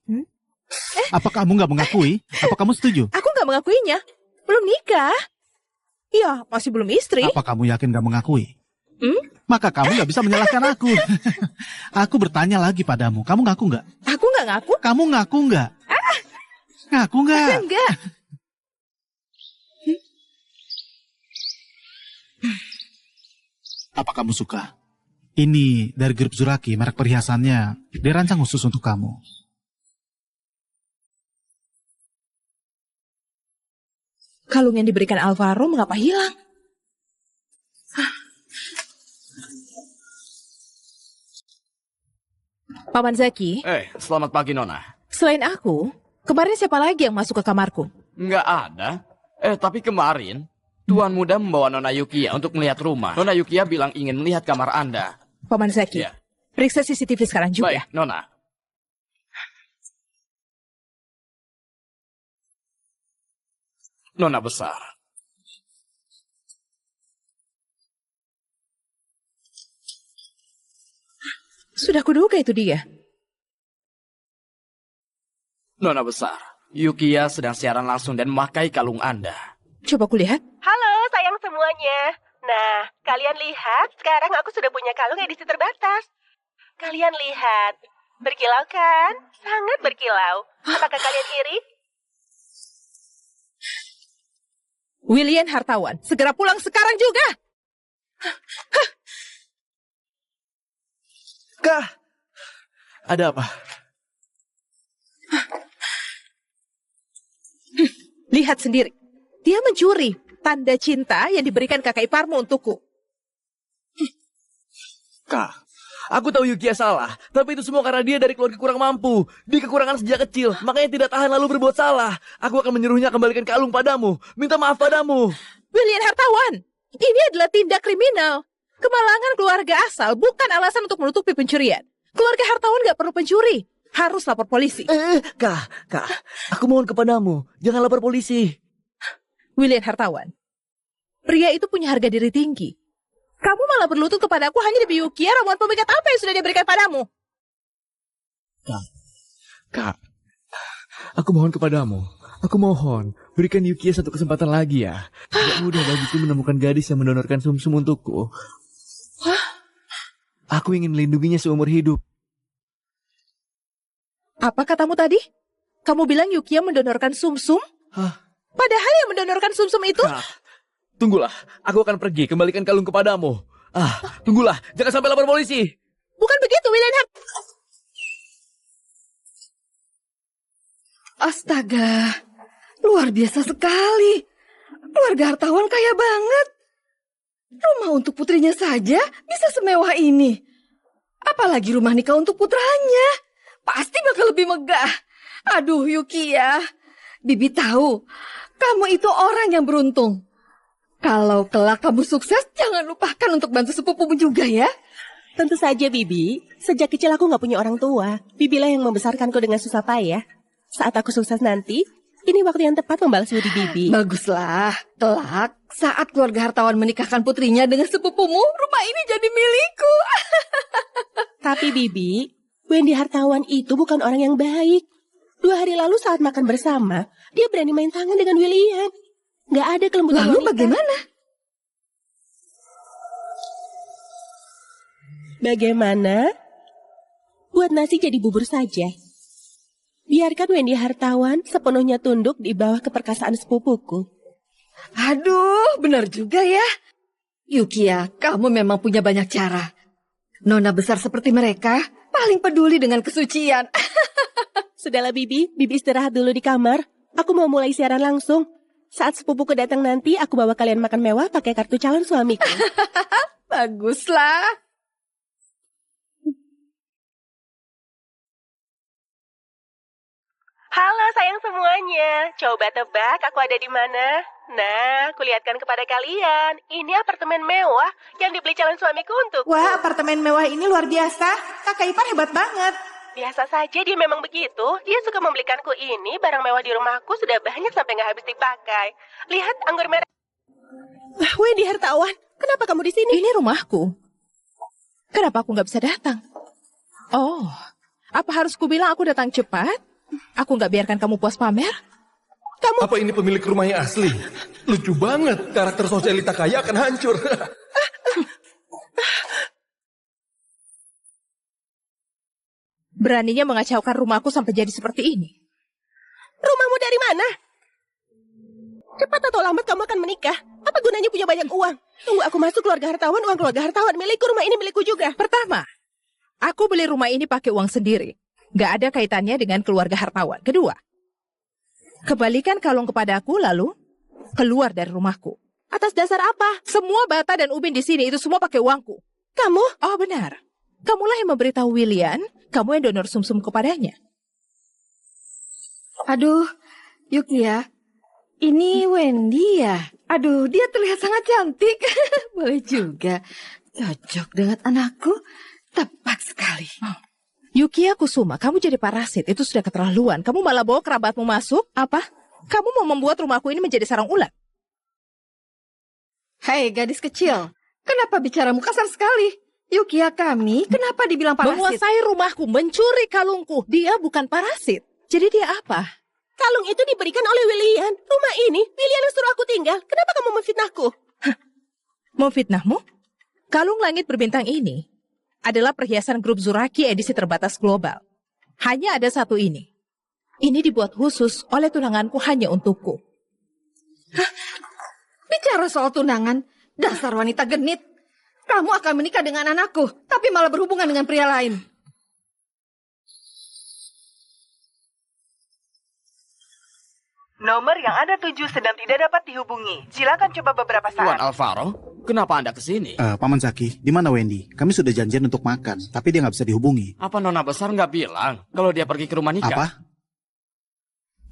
Apa kamu gak mengakui? Apa kamu setuju? Aku gak mengakuinya. Belum nikah. Ya, masih belum istri. Apa kamu yakin gak mengakui? Maka kamu gak bisa menyalahkan aku. Aku bertanya lagi padamu. Kamu ngaku gak? Aku gak ngaku. Kamu ngaku gak? Ngaku gak? Enggak. Apa kamu suka? Ini dari grup Zuraki, merek perhiasannya. Dirancang khusus untuk kamu. Kalung yang diberikan Alvaro mengapa hilang? Paman Zaki, Selamat pagi, Nona. selain aku, kemarin siapa lagi yang masuk ke kamarku? Nggak ada. Tapi kemarin, Tuan Muda membawa Nona Yukiya untuk melihat rumah. Nona Yukiya bilang ingin melihat kamar Anda. Paman Zaki, Ya. periksa CCTV sekarang juga. Baik, Nona. Nona besar. Sudah kuduga itu dia. Nona besar, Yukiya sedang siaran langsung dan memakai kalung Anda. Coba kulihat. Halo sayang semuanya. Nah, kalian lihat, sekarang aku sudah punya kalung edisi terbatas. Kalian lihat, berkilau kan? Sangat berkilau. Apakah kalian iri? William Hartawan, segera pulang sekarang juga. Kak, ada apa? Lihat sendiri. Dia mencuri tanda cinta yang diberikan kakak iparmu untukku. Kak, aku tahu Yukiya salah, tapi itu semua karena dia dari keluarga kurang mampu. Dia kekurangan sejak kecil, makanya tidak tahan lalu berbuat salah. Aku akan menyuruhnya kembalikan kalung padamu, minta maaf padamu. William Hartawan, ini adalah tindak kriminal. Kemalangan keluarga asal bukan alasan untuk menutupi pencurian. Keluarga Hartawan gak perlu pencuri. Harus lapor polisi. Kak, aku mohon kepadamu, jangan lapor polisi. William Hartawan, pria itu punya harga diri tinggi. Kamu malah berlutut kepada aku hanya demi Yukiya, ramuan pemikat apa yang sudah dia berikan padamu? Kak, aku mohon kepadamu. Aku mohon, berikan Yukiya satu kesempatan lagi ya. Tidak mudah bagiku menemukan gadis yang mendonorkan sumsum untukku. Aku ingin melindunginya seumur hidup. Apa katamu tadi? Kamu bilang Yukiya mendonorkan sumsum? Padahal yang mendonorkan sumsum itu... Kak, tunggulah, aku akan pergi kembalikan kalung kepadamu. Tunggulah, jangan sampai lapor polisi. Bukan begitu, William. Astaga, luar biasa sekali. Keluarga Hartawan kaya banget. Rumah untuk putrinya saja bisa semewah ini. Apalagi rumah nikah untuk putranya. Pasti bakal lebih megah. Aduh, Yukiya. Bibi tahu, kamu itu orang yang beruntung. Kalau kelak kamu sukses, jangan lupakan untuk bantu sepupumu juga ya. Tentu saja, Bibi. Sejak kecil aku nggak punya orang tua. Bibilah yang membesarkanku dengan susah payah. Saat aku sukses nanti, ini waktu yang tepat membalas budi Bibi. Baguslah. Kelak, saat keluarga Hartawan menikahkan putrinya dengan sepupumu, rumah ini jadi milikku. Tapi Bibi, Wendy Hartawan itu bukan orang yang baik. 2 hari lalu saat makan bersama, dia berani main tangan dengan William. Nggak ada kelembutan Lalu wanita. bagaimana? Bagaimana? Buat nasi jadi bubur saja. Biarkan Wendy Hartawan sepenuhnya tunduk di bawah keperkasaan sepupuku. Aduh, benar juga ya. Yukiya, kamu memang punya banyak cara. Nona besar seperti mereka paling peduli dengan kesucian. Sudahlah Bibi, Bibi istirahat dulu di kamar. Aku mau mulai siaran langsung. Saat sepupuku datang nanti, aku bawa kalian makan mewah pakai kartu calon suamiku. Baguslah. Halo sayang semuanya, coba tebak aku ada di mana? Nah, kulihatkan kepada kalian, ini apartemen mewah yang dibeli calon suamiku untuk. Wah, apartemen mewah ini luar biasa. Kakak ipar hebat banget. Biasa saja dia memang begitu. Dia suka membelikanku ini, barang mewah di rumahku sudah banyak sampai nggak habis dipakai. Lihat anggur merah. Wendy Hartawan, kenapa kamu di sini? Ini rumahku. Kenapa aku nggak bisa datang? Oh, apa harus kubilang aku datang cepat? Aku nggak biarkan kamu puas pamer? Apa ini pemilik rumah yang asli? Lucu banget, karakter sosialita kaya akan hancur. Beraninya mengacaukan rumahku sampai jadi seperti ini. Rumahmu dari mana? Cepat atau lambat kamu akan menikah. Apa gunanya punya banyak uang? Tunggu aku masuk keluarga Hartawan, uang keluarga Hartawan milikku, rumah ini milikku juga. Pertama, aku beli rumah ini pakai uang sendiri. Gak ada kaitannya dengan keluarga Hartawan. Kedua, kembalikan kalung kepadaku lalu keluar dari rumahku. Atas dasar apa? Semua bata dan ubin di sini itu semua pakai uangku. Kamu? Oh benar. Kamulah yang memberitahu William, kamu yang donor sumsum kepadanya. Aduh, Yukia, ini Wendy ya? Aduh, dia terlihat sangat cantik. Boleh juga. Cocok dengan anakku. Tepat sekali. Yukia Kusuma, kamu jadi parasit. Itu sudah keterlaluan. Kamu malah bawa kerabatmu masuk. Apa? Kamu mau membuat rumahku ini menjadi sarang ulat? Hei, gadis kecil. Kenapa bicaramu kasar sekali? Yukia kami, kenapa dibilang parasit? Menguasai rumahku, mencuri kalungku. Dia bukan parasit. Jadi dia apa? Kalung itu diberikan oleh William. Rumah ini, William yang suruh aku tinggal. Kenapa kamu memfitnahku? Memfitnahmu? Kalung langit berbintang ini adalah perhiasan grup Zuraki edisi terbatas global. Hanya ada satu ini. Ini dibuat khusus oleh tunanganku hanya untukku. Bicara soal tunangan, dasar wanita genit. Kamu akan menikah dengan anakku, tapi malah berhubungan dengan pria lain. Nomor yang Anda tuju sedang tidak dapat dihubungi. Silakan coba beberapa Tuan saat. Alvaro, kenapa Anda kesini? Paman Zaki, di mana Wendy? Kami sudah janjian untuk makan, tapi dia nggak bisa dihubungi. Apa Nona besar nggak bilang kalau dia pergi ke rumah nikah? Apa?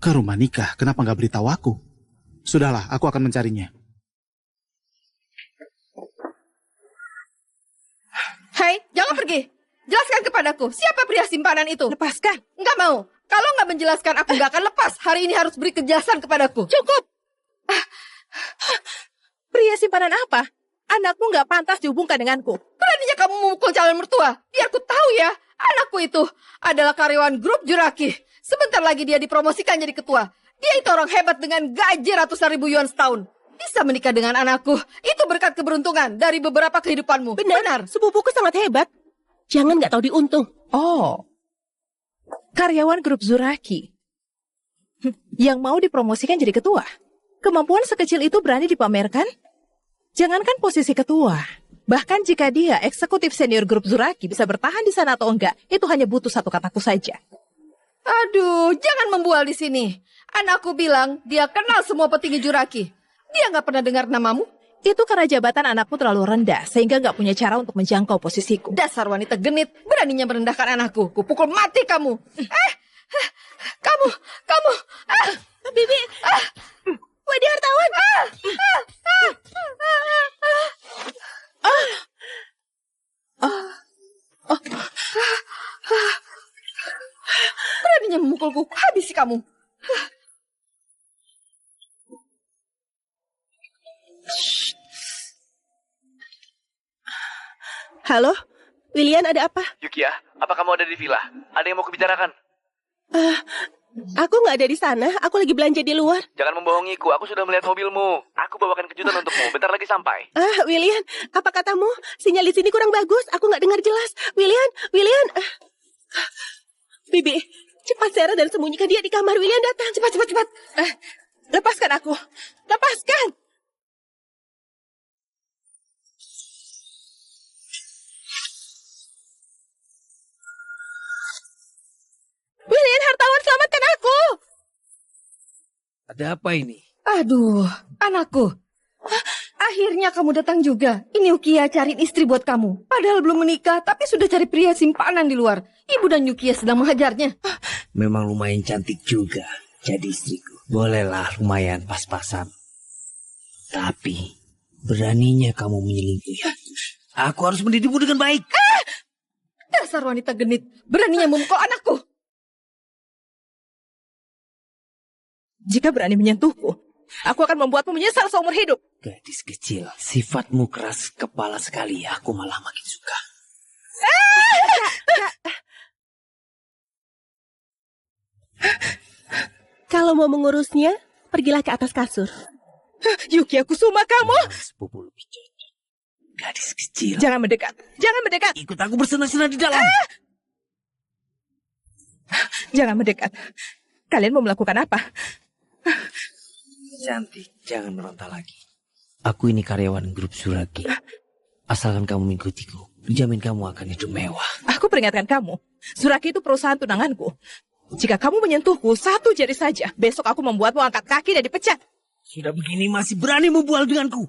Ke rumah nikah? Kenapa nggak beritahu aku? Sudahlah, aku akan mencarinya. Hei, jangan pergi. Jelaskan kepadaku, siapa pria simpanan itu? Lepaskan. Nggak mau. Kalau nggak menjelaskan, aku nggak akan lepas. Hari ini harus beri kejelasan kepadaku. Cukup. Pria simpanan apa? Anakmu nggak pantas dihubungkan denganku. Beraninya kamu memukul calon mertua. Biar ku tahu ya, anakku itu adalah karyawan grup Juraki. Sebentar lagi dia dipromosikan jadi ketua. Dia itu orang hebat dengan gaji ratusan ribu yuan setahun. Bisa menikah dengan anakku. Itu berkat keberuntungan dari beberapa kehidupanmu. Benar. Sepupuku sangat hebat. Jangan nggak tahu diuntung. Oh, karyawan grup Zuraki yang mau dipromosikan jadi ketua. Kemampuan sekecil itu berani dipamerkan? Jangankan posisi ketua. Bahkan jika dia eksekutif senior grup Zuraki bisa bertahan di sana atau enggak, itu hanya butuh satu kataku saja. Aduh, jangan membual di sini. Anakku bilang dia kenal semua petinggi Juraki. Dia nggak pernah dengar namamu? Itu karena jabatan anakku terlalu rendah, sehingga nggak punya cara untuk menjangkau posisiku. Dasar wanita genit, beraninya merendahkan anakku. Kupukul mati kamu. Kamu. Bibi, Wendy hartawan. Beraninya memukulku, habisi kamu. Halo, William, ada apa? Yukia, apa kamu ada di villa? Ada yang mau kubicarakan? Aku nggak ada di sana. Aku lagi belanja di luar. Jangan membohongiku, aku sudah melihat mobilmu. Aku bawakan kejutan untukmu, bentar lagi sampai. William, apa katamu? Sinyal di sini kurang bagus. Aku nggak dengar jelas. William. Bibi, cepat Sarah dan sembunyikan dia di kamar. William datang. Cepat. Lepaskan aku. Lepaskan. William hartawan, selamatkan aku. Ada apa ini? Aduh, anakku. Akhirnya kamu datang juga. Ini Yukia cariin istri buat kamu. Padahal belum menikah, tapi sudah cari pria simpanan di luar. Ibu dan Yukia sedang menghajarnya. Memang lumayan cantik juga jadi istriku. Bolehlah lumayan pas-pasan. Tapi beraninya kamu menyelingkuhi aku. Aku harus mendidikmu dengan baik. Dasar wanita genit, beraninya memukul anakku. Jika berani menyentuhku, aku akan membuatmu menyesal seumur hidup. Gadis kecil, sifatmu keras kepala sekali. Aku malah makin suka. Kalau mau mengurusnya, pergilah ke atas kasur. Yukia Kusuma, kamu. Sepupu lebih cocok. Gadis kecil. Jangan mendekat. Ikut aku bersenang-senang di dalam. Jangan mendekat. Kalian mau melakukan apa? Cantik, jangan meronta lagi. Aku ini karyawan grup Zuraki. Asalkan kamu mengikutiku, jamin kamu akan hidup mewah. Aku peringatkan kamu, Zuraki itu perusahaan tunanganku. Jika kamu menyentuhku satu jari saja, besok aku membuatmu angkat kaki dan dipecat. Sudah begini masih berani membual denganku.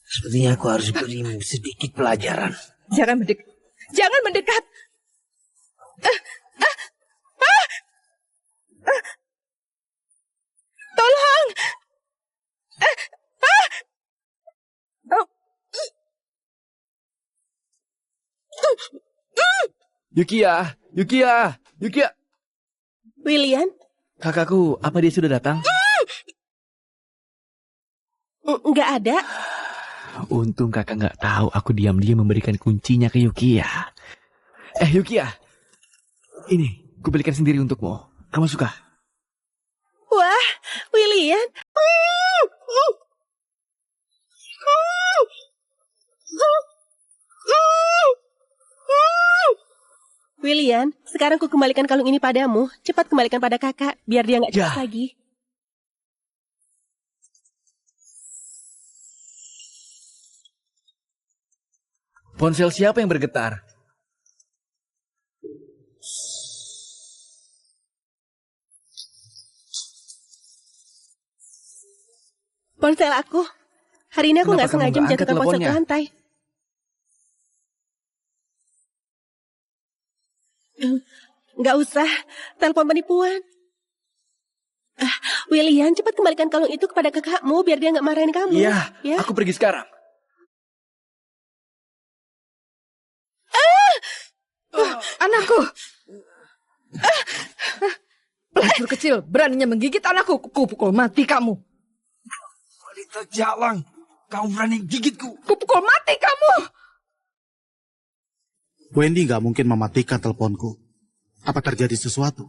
Sepertinya aku harus berimu sedikit pelajaran. Jangan mendekat. Jangan mendekat. Tolong. Yukiya, Yukiya, Yukiya. William? Kakakku, apa dia sudah datang? Nggak ada. Untung kakak nggak tahu aku diam-diam memberikan kuncinya ke Yukiya. Yukiya. Ini, kubelikan sendiri untukmu. Kamu suka? Wah, William. William, sekarang ku kembalikan kalung ini padamu. Cepat kembalikan pada kakak, biar dia nggak cemas lagi. Ponsel siapa yang bergetar? Ponsel aku. Hari ini aku Kenapa nggak kamu sengaja nggak angkat menjatuhkan ponsel ke teleponnya? lantai. Nggak usah, telepon penipuan. William, cepat kembalikan kalung itu kepada kakakmu biar dia nggak marahin kamu. Iya, ya? aku pergi sekarang. Anakku. Pelacur kecil beraninya menggigit anakku. Kupukul mati kamu. Wanita jalang, kamu berani gigitku. Kupukul mati kamu. Wendy nggak mungkin mematikan teleponku. Apa terjadi sesuatu?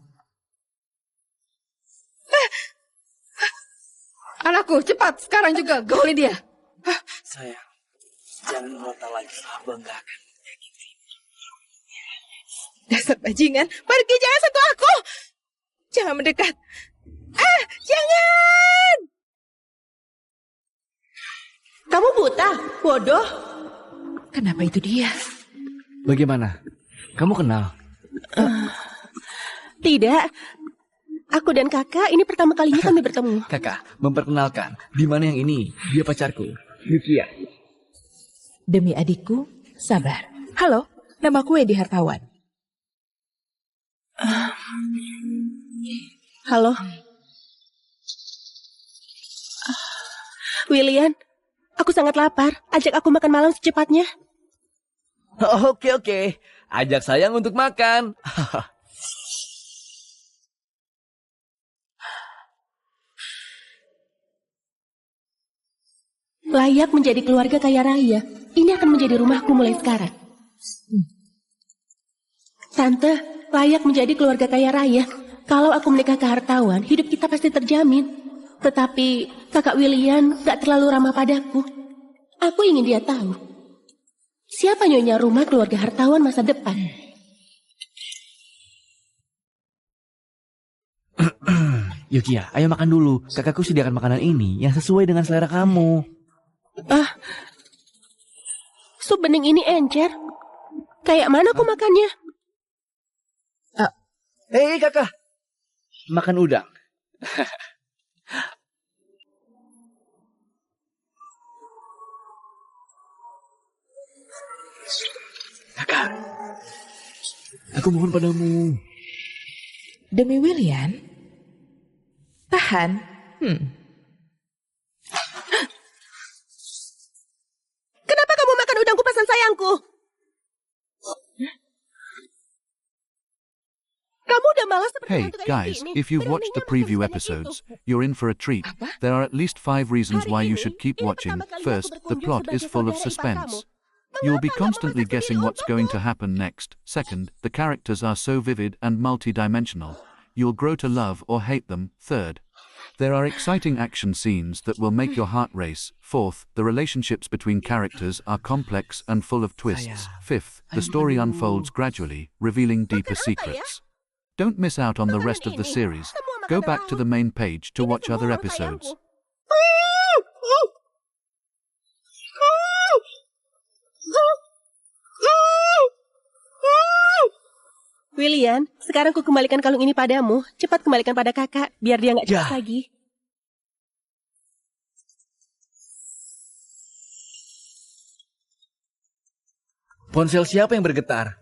Anakku, cepat. Sekarang juga gauli dia. Sayang, jangan meronta lagi. Abang gak akan menyakiti. Dasar bajingan, pergi, jangan sentuh aku. Jangan mendekat. Jangan. Kamu buta, bodoh. Kenapa itu dia? Bagaimana? Kamu kenal? Tidak. Aku dan kakak ini pertama kalinya kami bertemu. Kakak, memperkenalkan. Di mana yang ini? Dia pacarku, Yukiya. Demi adikku, sabar. Halo, namaku Wendy Hartawan. Halo. William, aku sangat lapar. Ajak aku makan malam secepatnya. Oke. Ajak sayang untuk makan. Layak menjadi keluarga kaya raya. Ini akan menjadi rumahku mulai sekarang. Tante, layak menjadi keluarga kaya raya. Kalau aku menikah ke hartawan, hidup kita pasti terjamin. Tetapi kakak William gak terlalu ramah padaku. Aku ingin dia tahu. Siapa nyonya rumah keluarga hartawan masa depan? Yukiya, ayo makan dulu. Kakakku sediakan makanan ini yang sesuai dengan selera kamu. Sup bening ini encer. Kayak mana aku makannya? Hei kakak, makan udang. Kakak, aku mohon padamu. Demi William? Tahan. Kenapa kamu makan udang kupasan sayangku? Kamu udah malas seperti Hey, hantu kayak guys, gini. if you've watched the preview episodes, you're in for a treat. There are at least 5 reasons why you should keep watching. First, the plot is full of suspense. You'll be constantly guessing what's going to happen next. Second, the characters are so vivid and multi-dimensional. You'll grow to love or hate them. Third, there are exciting action scenes that will make your heart race. Fourth, the relationships between characters are complex and full of twists. Fifth, the story unfolds gradually, revealing deeper secrets. Don't miss out on the rest of the series. Go back to the main page to watch other episodes. William, sekarang ku kembalikan kalung ini padamu. Cepat kembalikan pada kakak, biar dia nggak cemas lagi. Ponsel siapa yang bergetar?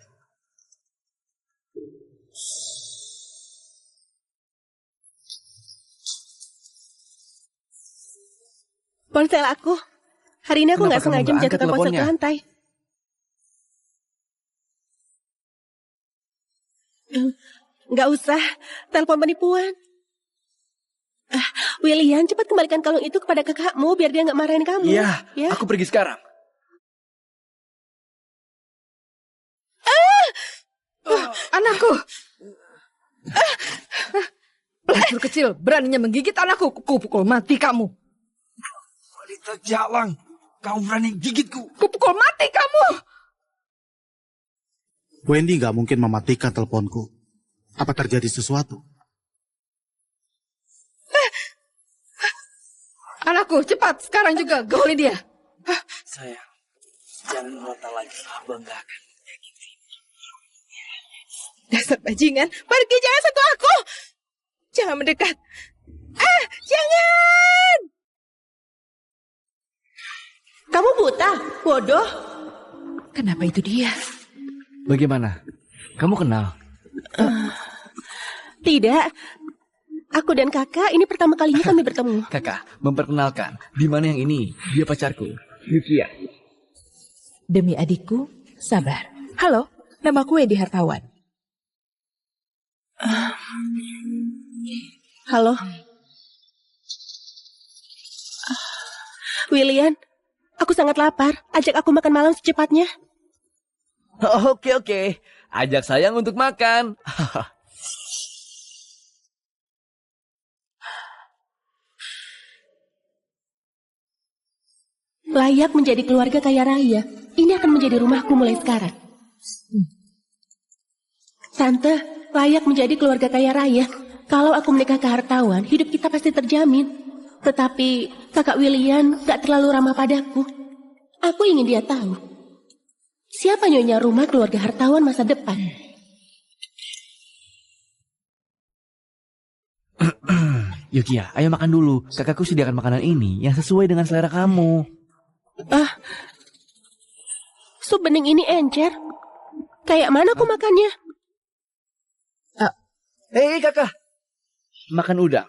Ponsel aku. Hari ini aku Kenapa nggak sengaja kamu nggak angkat menjatuhkan ponsel ke teleponnya? lantai. Nggak usah, telepon penipuan. William, cepat kembalikan kalung itu kepada kakakmu biar dia nggak marahin kamu. Iya, ya. aku pergi sekarang. Anakku. Pelacur kecil beraninya menggigit anakku. Kupukul mati kamu. Wanita jalang, kamu berani gigitku. Kupukul mati kamu. Wendy nggak mungkin mematikan teleponku. Apa terjadi sesuatu? Anakku, cepat. Sekarang juga gauli dia. Sayang, jangan meronta lagi. Abang gak akan menyakiti. Dasar bajingan, pergi, jangan sentuh aku. Jangan mendekat. Jangan. Kamu buta, bodoh. Kenapa itu dia? Bagaimana? Kamu kenal? Tidak. Aku dan kakak ini pertama kalinya kami bertemu. Kakak, memperkenalkan. Di mana yang ini? Dia pacarku, Yukiya. Demi adikku, sabar. Halo, namaku Wendy Hartawan. Halo. William, aku sangat lapar. Ajak aku makan malam secepatnya. Oke. Ajak sayang untuk makan. Layak menjadi keluarga kaya raya. Ini akan menjadi rumahku mulai sekarang. Tante, layak menjadi keluarga kaya raya. Kalau aku menikah ke hartawan, hidup kita pasti terjamin. Tetapi kakak William gak terlalu ramah padaku. Aku ingin dia tahu. Siapa nyonya rumah keluarga hartawan masa depan? Yukiya, ayo makan dulu. Kakakku sediakan makanan ini yang sesuai dengan selera kamu. Sup bening ini encer. Kayak mana aku makannya? Hei kakak, makan udang.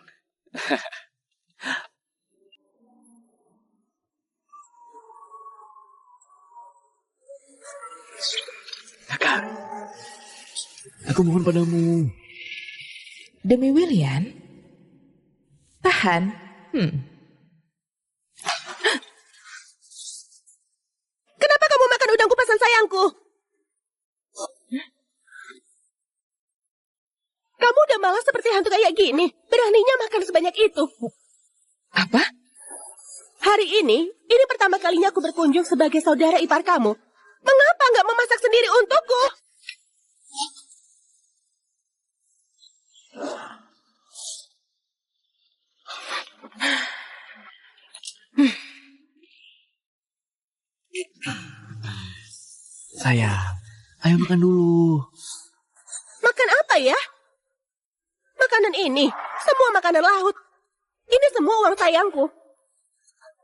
Kakak, aku mohon padamu. Demi William? Tahan. Kenapa kamu makan udang kupasan sayangku? Kamu udah malas seperti hantu kayak gini. Beraninya makan sebanyak itu. Apa? Hari ini pertama kalinya aku berkunjung sebagai saudara ipar kamu. Mengapa nggak memasak sendiri untukku? Sayang, ayo makan dulu. Makan apa ya? Makanan ini, semua makanan laut. Ini semua uang sayangku.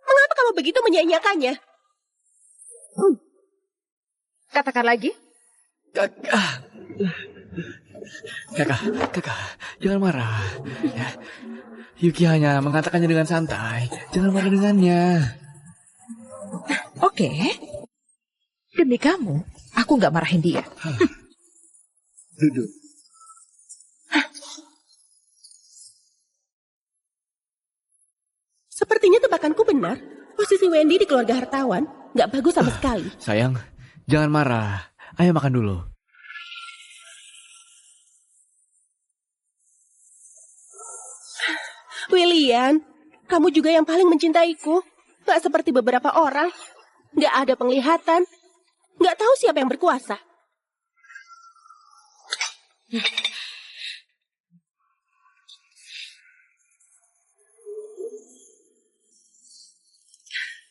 Mengapa kamu begitu menyia-nyiakannya? Katakan lagi. Kakak, jangan marah. Ya. Yuki hanya mengatakannya dengan santai. Jangan marah dengannya. Oke. Demi kamu, aku nggak marahin dia. Duduk. Sepertinya tebakanku benar. Posisi Wendy di keluarga hartawan nggak bagus sama sekali. Sayang, jangan marah. Ayo makan dulu. William, kamu juga yang paling mencintaiku. Nggak seperti beberapa orang. Nggak ada penglihatan. Nggak tahu siapa yang berkuasa.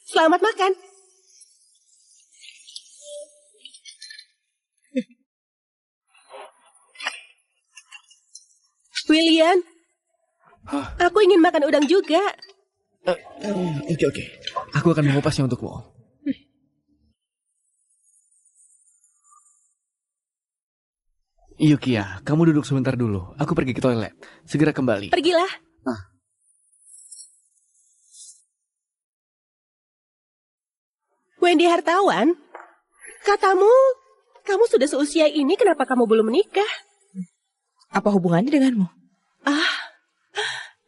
Selamat makan. William, aku ingin makan udang juga. Oke. Aku akan mengupasnya untukmu. Yukiya, kamu duduk sebentar dulu. Aku pergi ke toilet. Segera kembali. Pergilah. Wendy Hartawan, katamu, kamu sudah seusia ini, kenapa kamu belum menikah? Apa hubungannya denganmu?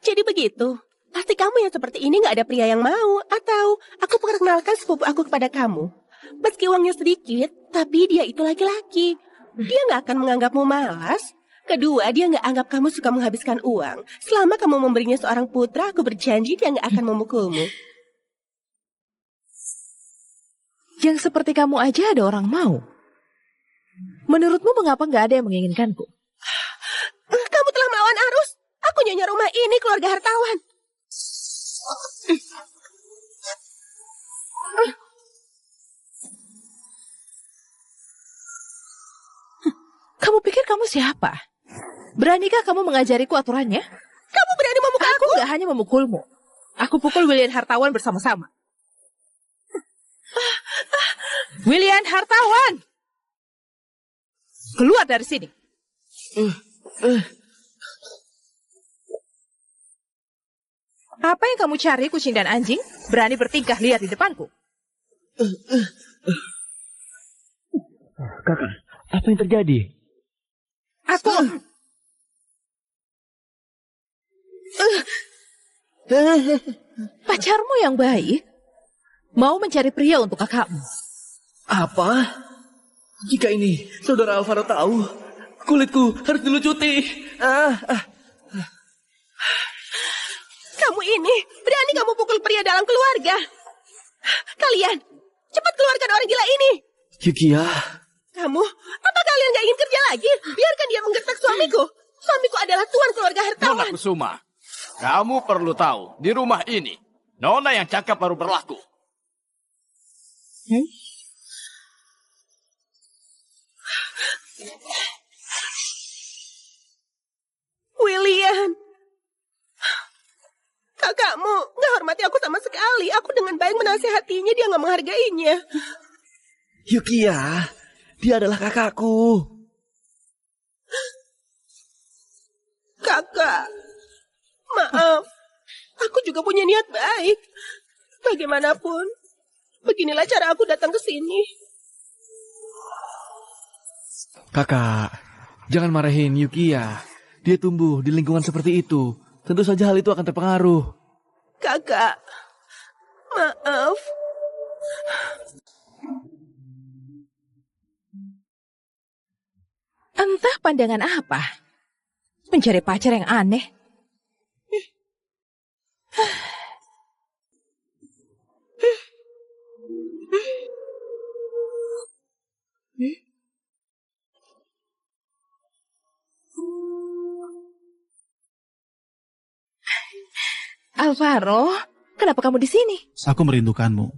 Jadi begitu. Pasti kamu yang seperti ini gak ada pria yang mau. Atau aku perkenalkan sepupu aku kepada kamu. Meski uangnya sedikit, tapi dia itu laki-laki. Dia gak akan menganggapmu malas. Kedua, dia gak anggap kamu suka menghabiskan uang. Selama kamu memberinya seorang putra, aku berjanji dia gak akan memukulmu. Yang seperti kamu aja ada orang mau. Menurutmu mengapa gak ada yang menginginkanku? Kamu telah melawan arus. Aku nyonya rumah ini, keluarga hartawan. Kamu pikir kamu siapa? Beranikah kamu mengajariku aturannya? Kamu berani memukul aku? Aku gak hanya memukulmu. Aku pukul William Hartawan bersama-sama. William Hartawan! Keluar dari sini. Apa yang kamu cari, kucing dan anjing? Berani bertingkah liar di depanku. Kakak, apa yang terjadi? Aku... Pacarmu yang baik mau mencari pria untuk kakakmu. Apa? Jika ini saudara Alvaro tahu, kulitku harus dilucuti. Kamu ini, berani kamu pukul pria dalam keluarga. Kalian, cepat keluarkan orang gila ini. Yukiya. Kamu, apa kalian gak ingin kerja lagi? Biarkan dia menggertak suamiku. Suamiku adalah tuan keluarga hartawan. Nona Kusuma, kamu perlu tahu, di rumah ini, Nona yang cakap baru berlaku. William, kakakmu gak hormati aku sama sekali. Aku dengan baik menasihatinya, dia gak menghargainya. Yukiya, dia adalah kakakku. Kakak, maaf. Aku juga punya niat baik. Bagaimanapun, beginilah cara aku datang ke sini. Kakak, jangan marahin Yukiya. Dia tumbuh di lingkungan seperti itu. Tentu saja hal itu akan terpengaruh. Kakak, maaf. Entah pandangan apa. Mencari pacar yang aneh. Alvaro, kenapa kamu di sini? Aku merindukanmu.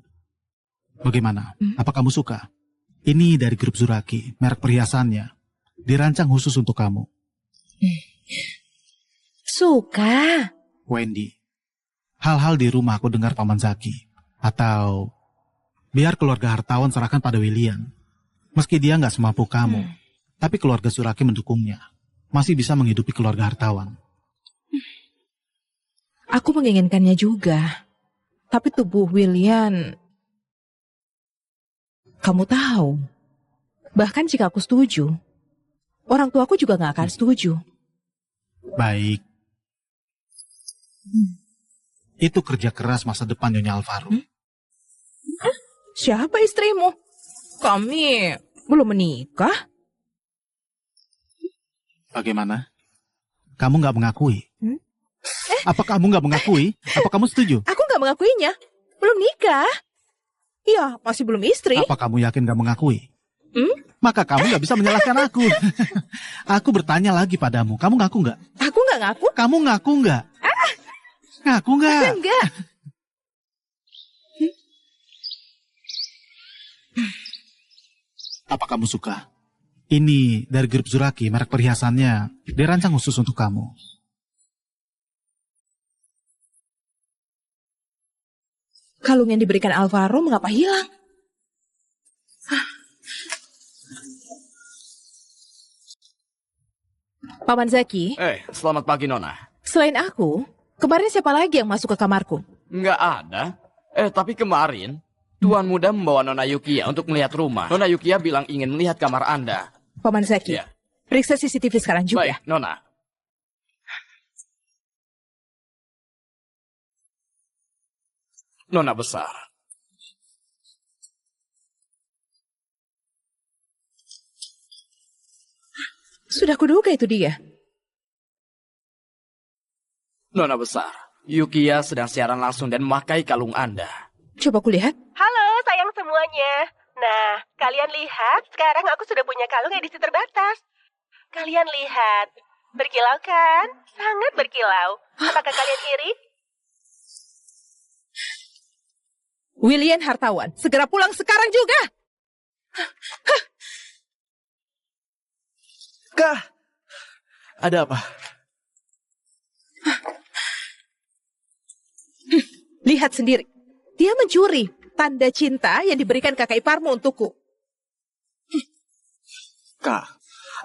Bagaimana? Apa kamu suka? Ini dari grup Zuraki, merek perhiasannya. Dirancang khusus untuk kamu. Suka. Wendy, hal-hal di rumah aku dengar Paman Zaki. Atau biar keluarga hartawan serahkan pada William. Meski dia nggak semampu kamu, tapi keluarga Zuraki mendukungnya. Masih bisa menghidupi keluarga hartawan. Aku menginginkannya juga. Tapi tubuh William... Kamu tahu, bahkan jika aku setuju, orang tuaku juga gak akan setuju. Baik. Itu kerja keras masa depan Nyonya Alvaro. Siapa istrimu? Kami belum menikah. Bagaimana? Kamu gak mengakui? Apa kamu gak mengakui? Apa kamu setuju? Aku gak mengakuinya. Belum nikah. Iya, masih belum istri. Apa kamu yakin gak mengakui? Maka kamu gak bisa menyalahkan aku. Aku bertanya lagi padamu. Kamu ngaku gak? Aku gak ngaku. Kamu ngaku gak? Ngaku gak? Enggak. Apa kamu suka? Ini dari grup Zuraki, merek perhiasannya. Dirancang khusus untuk kamu. Kalung yang diberikan Alvaro mengapa hilang? Paman Zaki, Selamat pagi, Nona. selain aku, kemarin siapa lagi yang masuk ke kamarku? Nggak ada. Tapi kemarin, Tuan Muda membawa Nona Yukiya untuk melihat rumah. Nona Yukiya bilang ingin melihat kamar Anda. Paman Zaki, Ya. periksa CCTV sekarang juga. Baik, Nona. Nona besar. Sudah kuduga itu dia. Nona besar, Yukiya sedang siaran langsung dan memakai kalung Anda. Coba kulihat. Halo sayang semuanya. Nah, kalian lihat, sekarang aku sudah punya kalung edisi terbatas. Kalian lihat, berkilau kan? Sangat berkilau. Apakah kalian iri? William Hartawan, segera pulang sekarang juga. Kak, ada apa? Lihat sendiri. Dia mencuri tanda cinta yang diberikan kakak iparmu untukku. Kak,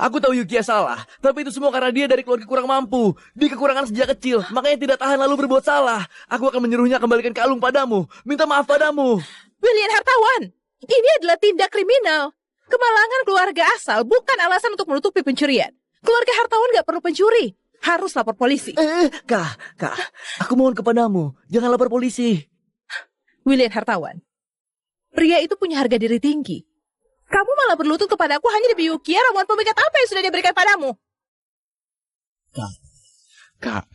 aku tahu Yukiya salah, tapi itu semua karena dia dari keluarga kurang mampu. Dia kekurangan sejak kecil, makanya tidak tahan lalu berbuat salah. Aku akan menyuruhnya kembalikan kalung padamu, minta maaf padamu. William Hartawan, ini adalah tindak kriminal. Kemalangan keluarga asal bukan alasan untuk menutupi pencurian. Keluarga Hartawan gak perlu pencuri. Harus lapor polisi. Kak, aku mohon kepadamu, jangan lapor polisi. William Hartawan, pria itu punya harga diri tinggi. Kamu malah berlutut kepada aku hanya demi Yukiya, ramuan pemikat apa yang sudah dia berikan padamu? Kak,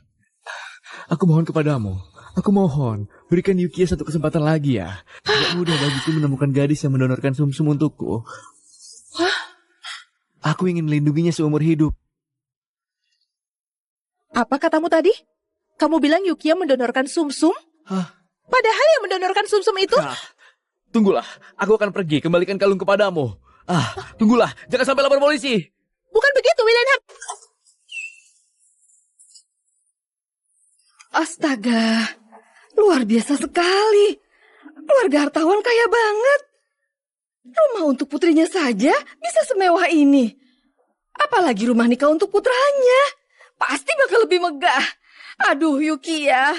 aku mohon kepadamu. Aku mohon, berikan Yukiya satu kesempatan lagi ya. Tidak mudah bagiku menemukan gadis yang mendonorkan sumsum untukku. Aku ingin melindunginya seumur hidup. Apa katamu tadi? Kamu bilang Yukiya mendonorkan sumsum? Padahal yang mendonorkan sumsum itu... Kak, tunggulah, aku akan pergi, kembalikan kalung kepadamu. Tunggulah, jangan sampai lapor polisi. Bukan begitu, William. Astaga, luar biasa sekali. Keluarga Hartawan kaya banget. Rumah untuk putrinya saja bisa semewah ini. Apalagi rumah nikah untuk putranya. Pasti bakal lebih megah. Aduh, Yukiya.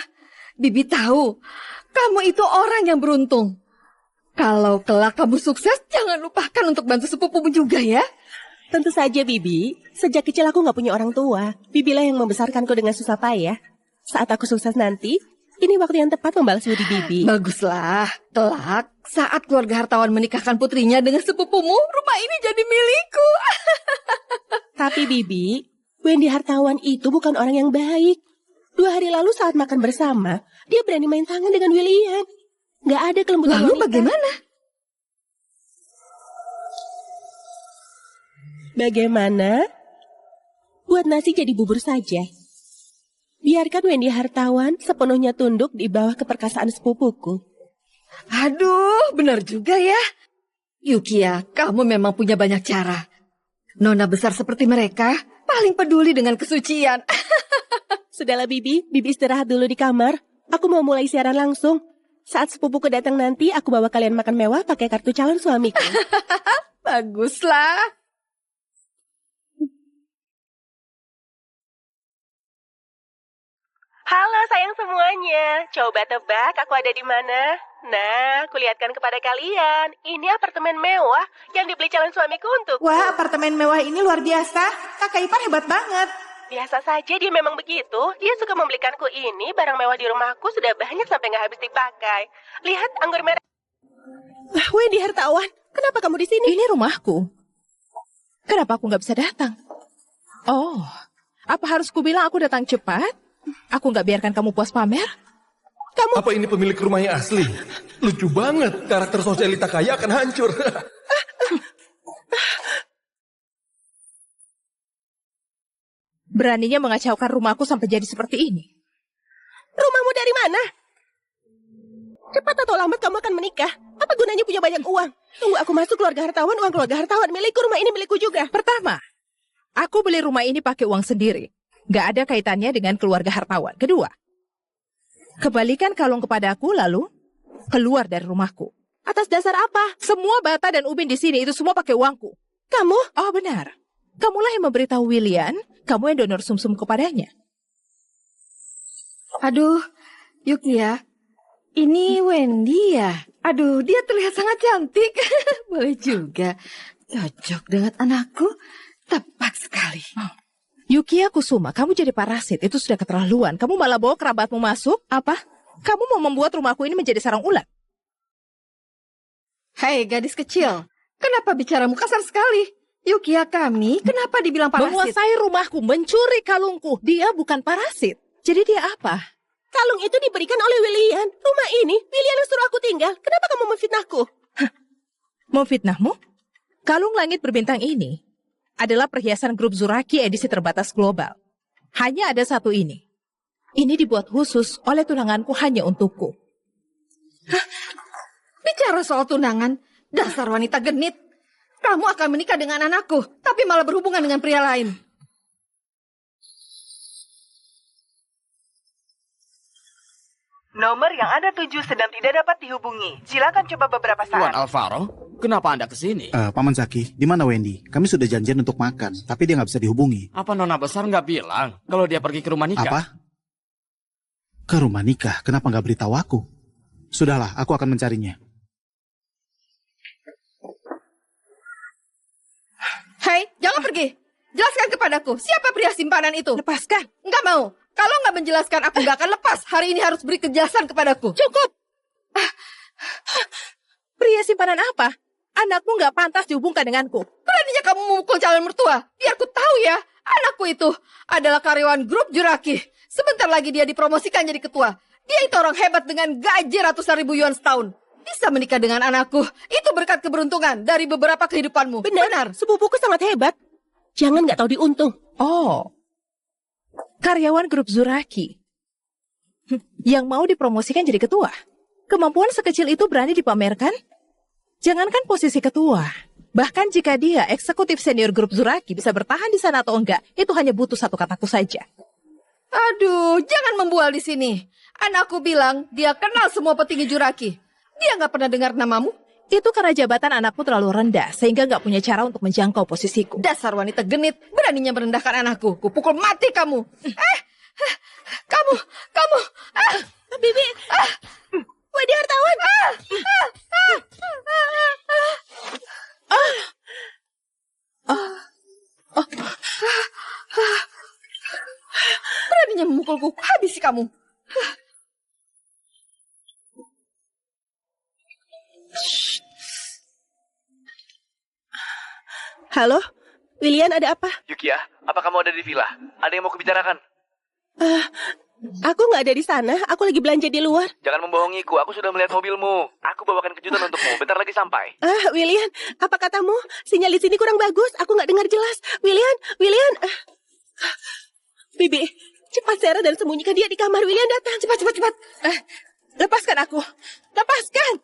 Bibi tahu, kamu itu orang yang beruntung. Kalau kelak kamu sukses, jangan lupakan untuk bantu sepupumu juga ya. Tentu saja, Bibi. Sejak kecil aku nggak punya orang tua. Bibilah yang membesarkanku dengan susah payah. Saat aku sukses nanti, ini waktu yang tepat membalas budi Bibi. Baguslah. Kelak, saat keluarga Hartawan menikahkan putrinya dengan sepupumu, rumah ini jadi milikku. Tapi Bibi, Wendy Hartawan itu bukan orang yang baik. 2 hari lalu saat makan bersama, dia berani main tangan dengan William. Nggak ada kelembutan Lalu wanita. bagaimana? Bagaimana? Buat nasi jadi bubur saja. Biarkan Wendy Hartawan sepenuhnya tunduk di bawah keperkasaan sepupuku. Aduh, benar juga ya. Yukiya, kamu memang punya banyak cara. Nona besar seperti mereka paling peduli dengan kesucian. Sudahlah Bibi, Bibi istirahat dulu di kamar. Aku mau mulai siaran langsung. Saat sepupuku datang nanti, aku bawa kalian makan mewah pakai kartu calon suamiku. Baguslah. Halo sayang semuanya, coba tebak aku ada di mana? Nah, kulihatkan kepada kalian, ini apartemen mewah yang dibeli calon suamiku untuk. Wah, apartemen mewah ini luar biasa. Kakak ipar hebat banget. Biasa saja dia memang begitu. Dia suka membelikanku ini, barang mewah di rumahku sudah banyak sampai nggak habis dipakai. Lihat anggur merah. Wendy Hartawan, kenapa kamu di sini? Ini rumahku. Kenapa aku nggak bisa datang? Oh, apa harus kubilang aku datang cepat? Aku nggak biarkan kamu puas pamer? Apa ini pemilik rumah yang asli? Lucu banget, karakter sosialita kaya akan hancur. Beraninya mengacaukan rumahku sampai jadi seperti ini. Rumahmu dari mana? Cepat atau lambat kamu akan menikah. Apa gunanya punya banyak uang? Tunggu aku masuk keluarga Hartawan, uang keluarga Hartawan milikku, rumah ini milikku juga. Pertama, aku beli rumah ini pakai uang sendiri. Gak ada kaitannya dengan keluarga Hartawan. Kedua, kembalikan kalung kepadaku lalu keluar dari rumahku. Atas dasar apa? Semua bata dan ubin di sini itu semua pakai uangku. Kamu? Oh benar. Kamulah yang memberitahu William, kamu yang donor sumsum kepadanya. Aduh, Yukia, ini Wendy ya? Aduh, dia terlihat sangat cantik. Boleh juga. Cocok dengan anakku. Tepat sekali. Yukia Kusuma, kamu jadi parasit. Itu sudah keterlaluan. Kamu malah bawa kerabatmu masuk. Apa? Kamu mau membuat rumahku ini menjadi sarang ulat? Hei, gadis kecil. Kenapa bicaramu kasar sekali? Yukia kami, kenapa dibilang parasit? Menguasai rumahku, mencuri kalungku. Dia bukan parasit. Jadi dia apa? Kalung itu diberikan oleh William. Rumah ini, William yang suruh aku tinggal. Kenapa kamu memfitnahku? Memfitnahmu? Kalung langit berbintang ini adalah perhiasan grup Zuraki edisi terbatas global. Hanya ada satu ini. Ini dibuat khusus oleh tunanganku hanya untukku. Bicara soal tunangan, dasar wanita genit. Kamu akan menikah dengan anakku, tapi malah berhubungan dengan pria lain. Nomor yang Anda tuju sedang tidak dapat dihubungi. Silakan coba beberapa Tuan saat. Alvaro, kenapa Anda kesini? Paman Zaki, di mana Wendy? Kami sudah janjian untuk makan, tapi dia nggak bisa dihubungi. Apa Nona besar nggak bilang kalau dia pergi ke rumah nikah? Apa? Ke rumah nikah? Kenapa nggak beritahu aku? Sudahlah, aku akan mencarinya. Hei, jangan pergi. Jelaskan kepadaku, siapa pria simpanan itu? Lepaskan. Enggak mau. Kalau nggak menjelaskan, aku nggak akan lepas. Hari ini harus beri kejelasan kepadaku. Cukup. Pria simpanan apa? Anakmu nggak pantas dihubungkan denganku. Beraninya kamu memukul calon mertua. Biar ku tahu ya, anakku itu adalah karyawan grup Juraki. Sebentar lagi dia dipromosikan jadi ketua. Dia itu orang hebat dengan gaji ratusan ribu yuan setahun. Bisa menikah dengan anakku. Itu berkat keberuntungan dari beberapa kehidupanmu. Benar. Sepupuku sangat hebat. Jangan nggak tahu diuntung. Oh, karyawan grup Zuraki yang mau dipromosikan jadi ketua. Kemampuan sekecil itu berani dipamerkan? Jangankan posisi ketua. Bahkan jika dia eksekutif senior grup Zuraki bisa bertahan di sana atau enggak, itu hanya butuh satu kataku saja. Aduh, jangan membual di sini. Anakku bilang dia kenal semua petinggi Juraki. Dia nggak pernah dengar namamu. Itu karena jabatan anakmu terlalu rendah, sehingga nggak punya cara untuk menjangkau posisiku. Dasar wanita genit, beraninya merendahkan anakku. Kupukul mati kamu. Kamu. Bibi, Wendy hartawan. Beraninya memukulku, habisi kamu. Halo, William, ada apa? Yukia, apa kamu ada di villa? Ada yang mau kubicarakan? Aku nggak ada di sana. Aku lagi belanja di luar. Jangan membohongiku, aku sudah melihat mobilmu. Aku bawakan kejutan untukmu, bentar lagi sampai. William, apa katamu? Sinyal di sini kurang bagus. Aku nggak dengar jelas. William. Bibi, cepat Sarah dan sembunyikan dia di kamar. William datang. Cepat. Lepaskan aku. Lepaskan.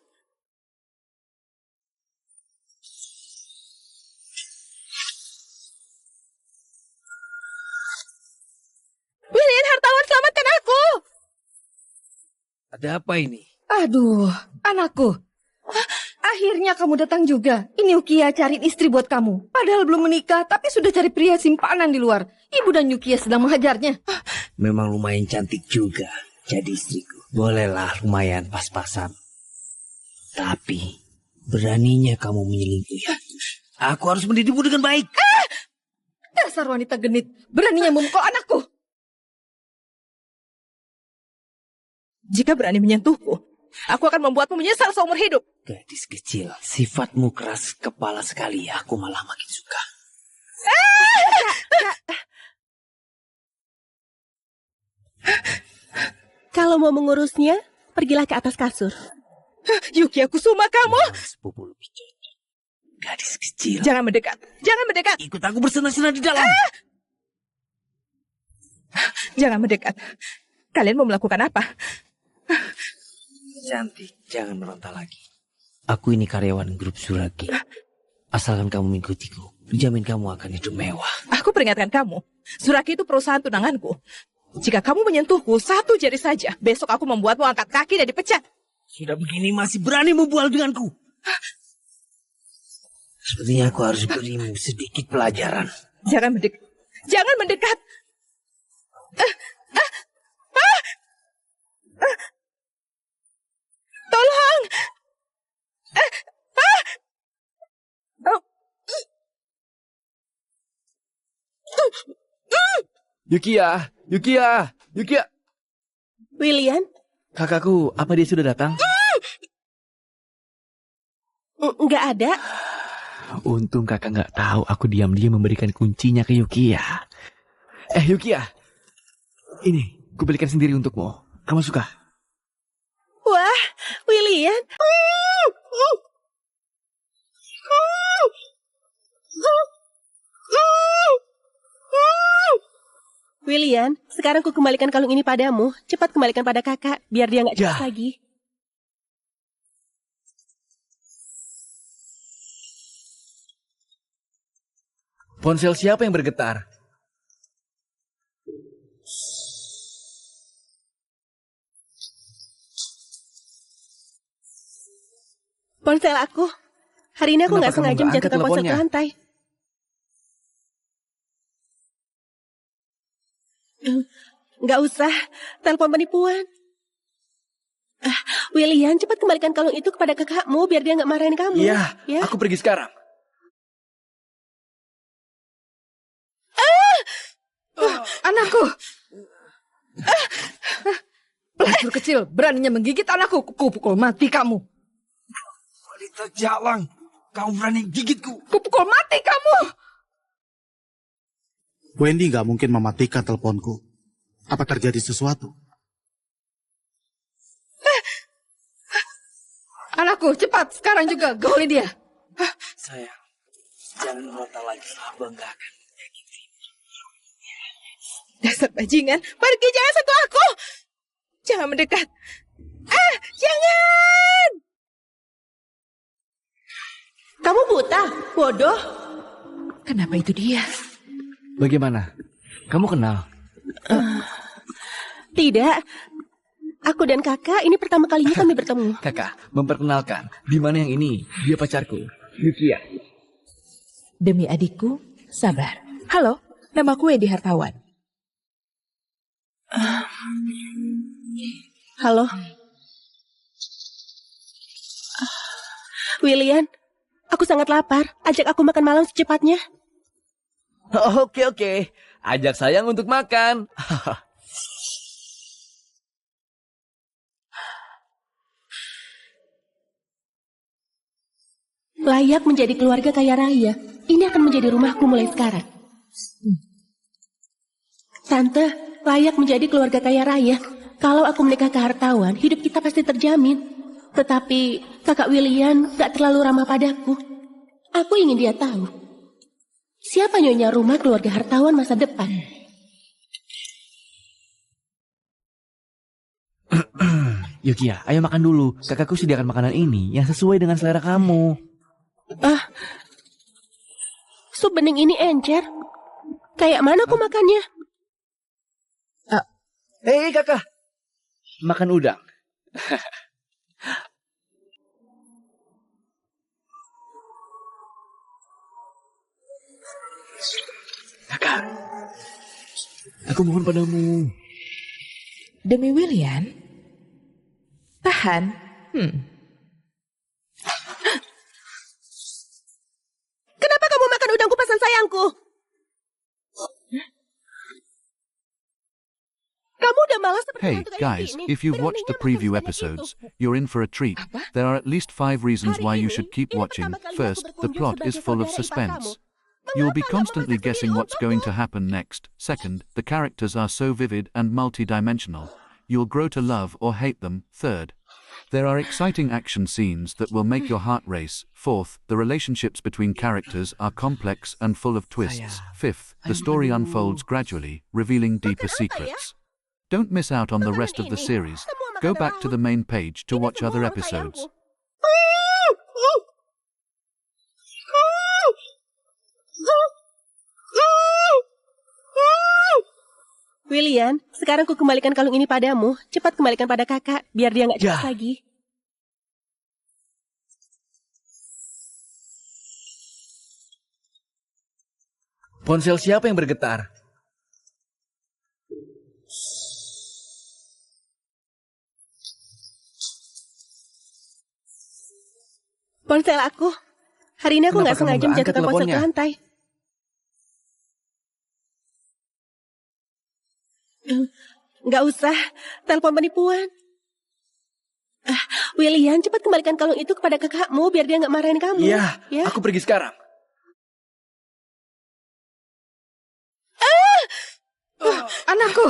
William hartawan, selamatkan aku. Ada apa ini? Aduh, anakku. Akhirnya kamu datang juga. Ini Yukia cariin istri buat kamu. Padahal belum menikah, tapi sudah cari pria simpanan di luar. Ibu dan Yukia sedang menghajarnya. Memang lumayan cantik juga jadi istriku. Bolehlah lumayan pas-pasan. Tapi beraninya kamu menyelingkuhi aku. Aku harus mendidikmu dengan baik. Dasar wanita genit, beraninya memukul anakku. Jika berani menyentuhku, aku akan membuatmu menyesal seumur hidup. Gadis kecil, sifatmu keras kepala sekali. Aku malah makin suka. Kalau mau mengurusnya, pergilah ke atas kasur. Yukia Kusuma, kamu. Sepupu lebih cocok. Gadis kecil. Jangan mendekat. Ikut aku bersenang-senang di dalam. Jangan mendekat. Kalian mau melakukan apa? Cantik, jangan meronta lagi. Aku ini karyawan grup Zuraki. Asalkan kamu mengikutiku, dijamin kamu akan hidup mewah. Aku peringatkan kamu, Zuraki itu perusahaan tunanganku. Jika kamu menyentuhku satu jari saja, besok aku membuatmu angkat kaki dan dipecat. Sudah begini masih berani membual denganku. Sepertinya aku harus berimu sedikit pelajaran. Jangan mendekat. Jangan mendekat. Tolong. Yukiya, Yukiya, Yukiya. William? Kakakku, apa dia sudah datang? Nggak ada. Untung kakak nggak tahu aku diam-diam memberikan kuncinya ke Yukiya. Yukiya. Ini, kubelikan sendiri untukmu. Kamu suka? Wah, William. William, sekarang ku kembalikan kalung ini padamu. Cepat kembalikan pada kakak, biar dia nggak cemas lagi. Ponsel siapa yang bergetar? Ponsel aku. Hari ini aku Kenapa nggak kamu sengaja nggak angkat menjatuhkan ponsel ke teleponnya? lantai. Nggak usah, telepon penipuan. William, cepat kembalikan kalung itu kepada kakakmu biar dia nggak marahin kamu. Iya, ya? aku pergi sekarang. Anakku. Pelacur kecil beraninya menggigit anakku. Kupukul mati kamu. Wanita jalang, kamu berani gigitku. Kupukul mati kamu. Wendy nggak mungkin mematikan teleponku. Apa terjadi sesuatu? Anakku, cepat. Sekarang juga gauli dia. Sayang, jangan meronta lagi. Abang gak akan menyakiti. Dasar bajingan, pergi, jangan sentuh aku. Jangan mendekat. Jangan. Kamu buta, bodoh. Kenapa itu dia? Bagaimana? Kamu kenal? Tidak. Aku dan kakak ini pertama kalinya kami bertemu. Kakak, memperkenalkan. Di mana yang ini? Dia pacarku, Yukiya. Demi adikku, sabar. Halo, namaku Wendy Hartawan. Halo. William, aku sangat lapar. Ajak aku makan malam secepatnya. Oke. Ajak sayang untuk makan. Layak menjadi keluarga kaya raya. Ini akan menjadi rumahku mulai sekarang. Tante, layak menjadi keluarga kaya raya. Kalau aku menikah ke hartawan, hidup kita pasti terjamin. Tetapi kakak William gak terlalu ramah padaku. Aku ingin dia tahu. Siapa nyonya rumah keluarga hartawan masa depan? Yukiya, ayo makan dulu. Kakakku sediakan makanan ini yang sesuai dengan selera kamu. Sup bening ini encer. Kayak mana aku makannya? Hei kakak, makan udang. Kakak, aku mohon padamu. Demi William? Tahan. Kenapa kamu makan udang kupasan sayangku? Kamu udah malas seperti Hey, hantu kayak guys, gini. if you've watched the preview episodes, you're in for a treat. There are at least 5 reasons why you should keep watching. First, the plot is full of suspense. You'll be constantly guessing what's going to happen next. Second, the characters are so vivid and multi-dimensional. You'll grow to love or hate them. Third, there are exciting action scenes that will make your heart race. Fourth, the relationships between characters are complex and full of twists. Fifth, the story unfolds gradually, revealing deeper secrets. Don't miss out on the rest of the series. Go back to the main page to watch other episodes. William, sekarang ku kembalikan kalung ini padamu. Cepat kembalikan pada kakak, biar dia nggak cemas lagi. Ponsel siapa yang bergetar? Ponsel aku. Hari ini aku Kenapa nggak kamu sengaja nggak angkat menjatuhkan ponsel ke teleponnya? lantai. Nggak usah, telepon penipuan. William, cepat kembalikan kalung itu kepada kakakmu biar dia nggak marahin kamu. Iya, ya. aku pergi sekarang. Anakku.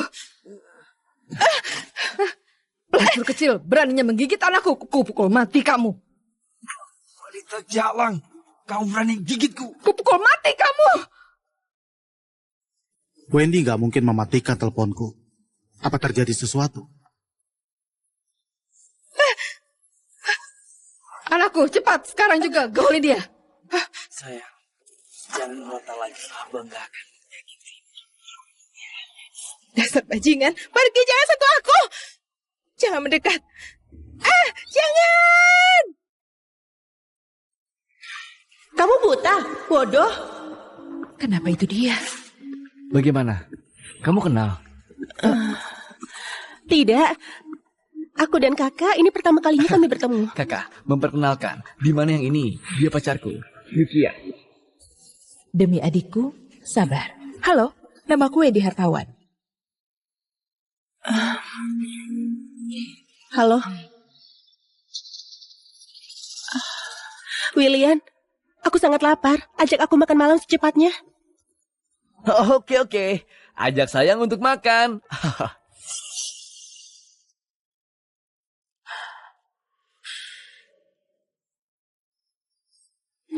Pelacur kecil beraninya menggigit anakku. Kupukul mati kamu. Wanita jalang, kau berani gigitku. Kupukul mati kamu. Wendy nggak mungkin mematikan teleponku. Apa terjadi sesuatu? Anakku, cepat. Sekarang juga gauli dia. Sayang, jangan meronta lagi. Abang gak akan menyakiti. Dasar bajingan, pergi jangan sentuh aku. Jangan mendekat. Jangan. Kamu buta, bodoh. Kenapa itu dia? Bagaimana? Kamu kenal? Tidak. Aku dan kakak ini pertama kalinya kami bertemu. Kakak, memperkenalkan. Di mana yang ini? Dia pacarku, Yukiya. Demi adikku, sabar. Halo, namaku Wendy Hartawan. Halo. William, aku sangat lapar. Ajak aku makan malam secepatnya. Oke. Ajak sayang untuk makan.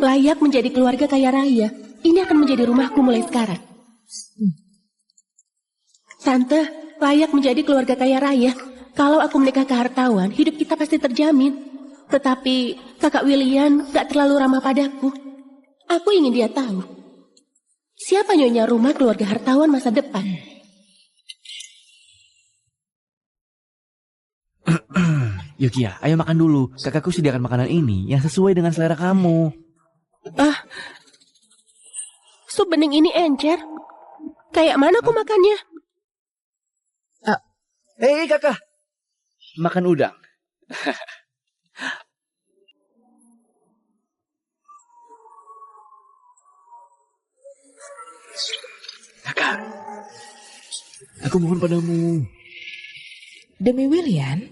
Layak menjadi keluarga kaya raya. Ini akan menjadi rumahku mulai sekarang. Tante, layak menjadi keluarga kaya raya. Kalau aku menikah ke hartawan, hidup kita pasti terjamin. Tetapi kakak William gak terlalu ramah padaku. Aku ingin dia tahu. Siapa nyonya rumah keluarga hartawan masa depan? Yukiya, ayo makan dulu. Kakakku sediakan makanan ini yang sesuai dengan selera kamu. Sup bening ini encer. Kayak mana aku makannya? Hei kakak, makan udang. Kakak, aku mohon padamu. Demi William?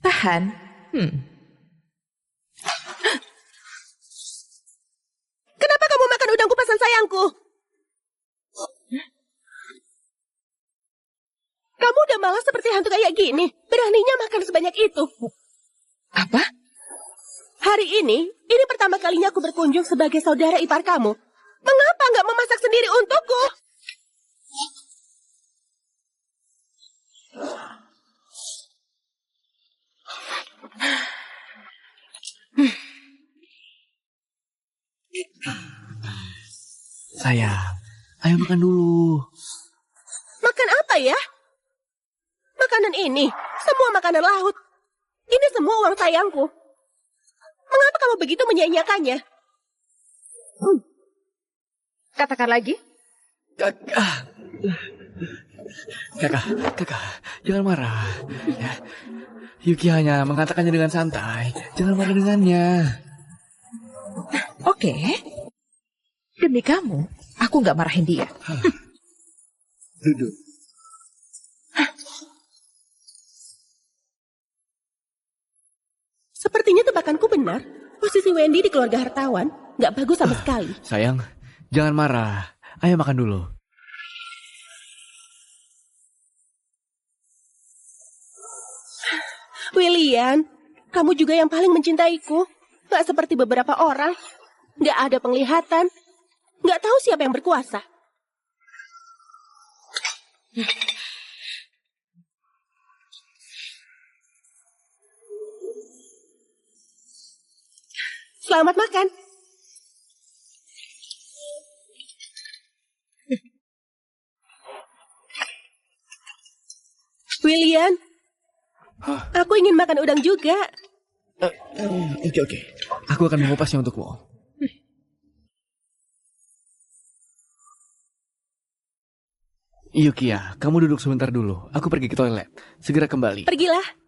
Tahan. Kenapa kamu makan udang kupasan sayangku? Kamu udah malas seperti hantu kayak gini. Beraninya makan sebanyak itu. Apa? Hari ini pertama kalinya aku berkunjung sebagai saudara ipar kamu. Mengapa nggak memasak sendiri untukku? Sayang, ayo makan dulu. Makan apa ya? Makanan ini, semua makanan laut. Ini semua uang sayangku. Mengapa kamu begitu menyia-nyiakannya? Katakan lagi. Kakak, jangan marah. Ya. Yuki hanya mengatakannya dengan santai. Jangan marah dengannya. Oke. Demi kamu, aku nggak marahin dia. Duduk. Sepertinya tebakanku benar. Posisi Wendy di keluarga hartawan nggak bagus sama sekali. Sayang, jangan marah. Ayo makan dulu. William, kamu juga yang paling mencintaiku. Nggak seperti beberapa orang. Nggak ada penglihatan. Nggak tahu siapa yang berkuasa. Selamat makan. William, aku ingin makan udang juga. Oke. Aku akan mengupasnya untukmu. Yukiya, kamu duduk sebentar dulu. Aku pergi ke toilet. Segera kembali. Pergilah.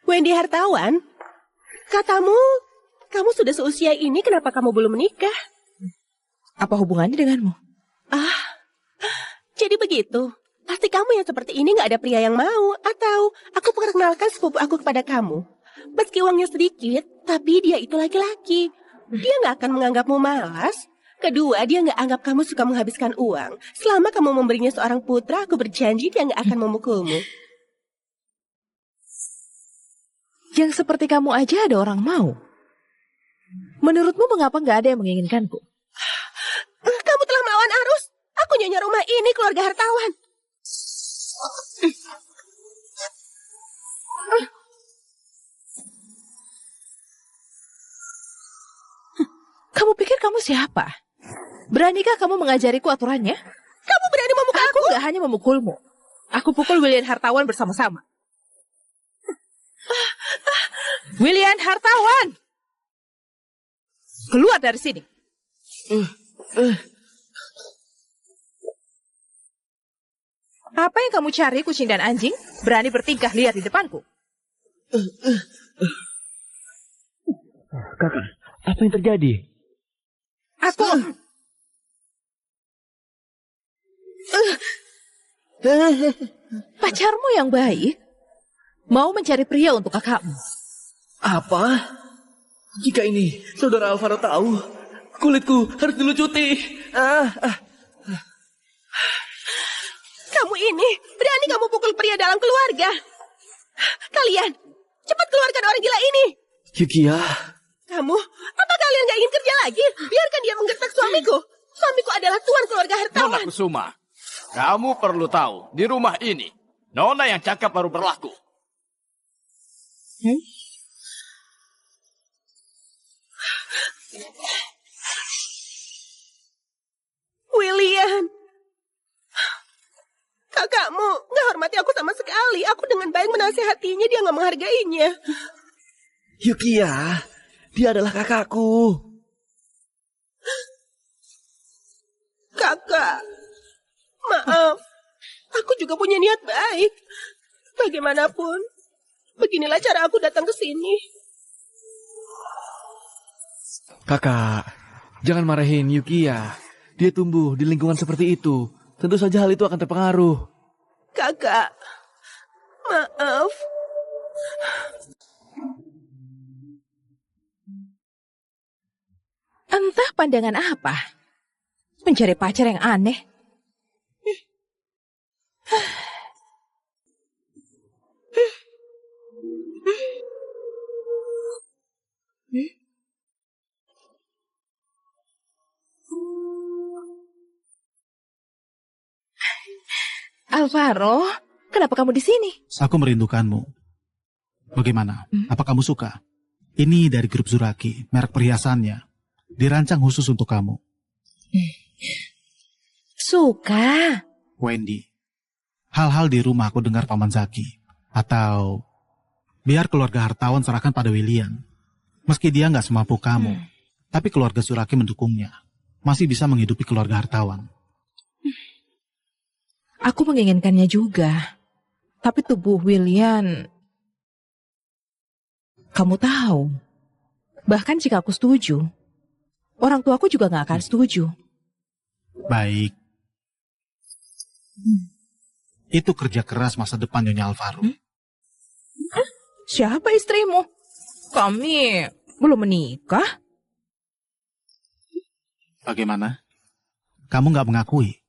Wendy Hartawan, katamu, kamu sudah seusia ini, kenapa kamu belum menikah? Apa hubungannya denganmu? Jadi begitu. Pasti kamu yang seperti ini gak ada pria yang mau. Atau aku perkenalkan sepupu aku kepada kamu. Meski uangnya sedikit, tapi dia itu laki-laki. Dia gak akan menganggapmu malas. Kedua, dia gak anggap kamu suka menghabiskan uang. Selama kamu memberinya seorang putra, aku berjanji dia gak akan memukulmu. Yang seperti kamu aja ada orang mau. Menurutmu mengapa nggak ada yang menginginkanku? Kamu telah melawan arus. Aku nyonya rumah ini, keluarga hartawan. Kamu pikir kamu siapa? Beranikah kamu mengajariku aturannya? Kamu berani memukul aku? Aku nggak hanya memukulmu. Aku pukul William Hartawan bersama-sama. William Hartawan! Keluar dari sini. Apa yang kamu cari, kucing dan anjing? Berani bertingkah liar di depanku. Kakak, apa yang terjadi? Aku... Pacarmu yang baik mau mencari pria untuk kakakmu. Apa? Jika ini saudara Alvaro tahu, kulitku harus dilucuti. Kamu ini, berani kamu pukul pria dalam keluarga. Kalian, cepat keluarkan orang gila ini. Yukiya. Kamu, apa kalian gak ingin kerja lagi? Biarkan dia menggertak suamiku. Suamiku adalah tuan keluarga hartawan. Nona Kusuma, kamu perlu tahu, di rumah ini, Nona yang cakap baru berlaku. William, kakakmu gak hormati aku sama sekali. Aku dengan baik menasihatinya, dia gak menghargainya. Yukiya, dia adalah kakakku. Kakak, maaf. Aku juga punya niat baik. Bagaimanapun, beginilah cara aku datang ke sini. Kakak, jangan marahin Yukiya. Dia tumbuh di lingkungan seperti itu. Tentu saja hal itu akan terpengaruh. Kakak, maaf. Entah pandangan apa. Mencari pacar yang aneh. Alvaro, kenapa kamu di sini? Aku merindukanmu. Bagaimana? Apa kamu suka? Ini dari grup Zuraki, merek perhiasannya. Dirancang khusus untuk kamu. Suka. Wendy, hal-hal di rumah aku dengar Paman Zaki. Atau biar keluarga hartawan serahkan pada William. Meski dia nggak semampu kamu, tapi keluarga Zuraki mendukungnya. Masih bisa menghidupi keluarga hartawan. Aku menginginkannya juga. Tapi tubuh William... Kamu tahu, bahkan jika aku setuju, orang tuaku juga gak akan setuju. Baik. Itu kerja keras masa depan Nyonya Alvaro. Siapa istrimu? Kami belum menikah. Bagaimana? Kamu gak mengakui?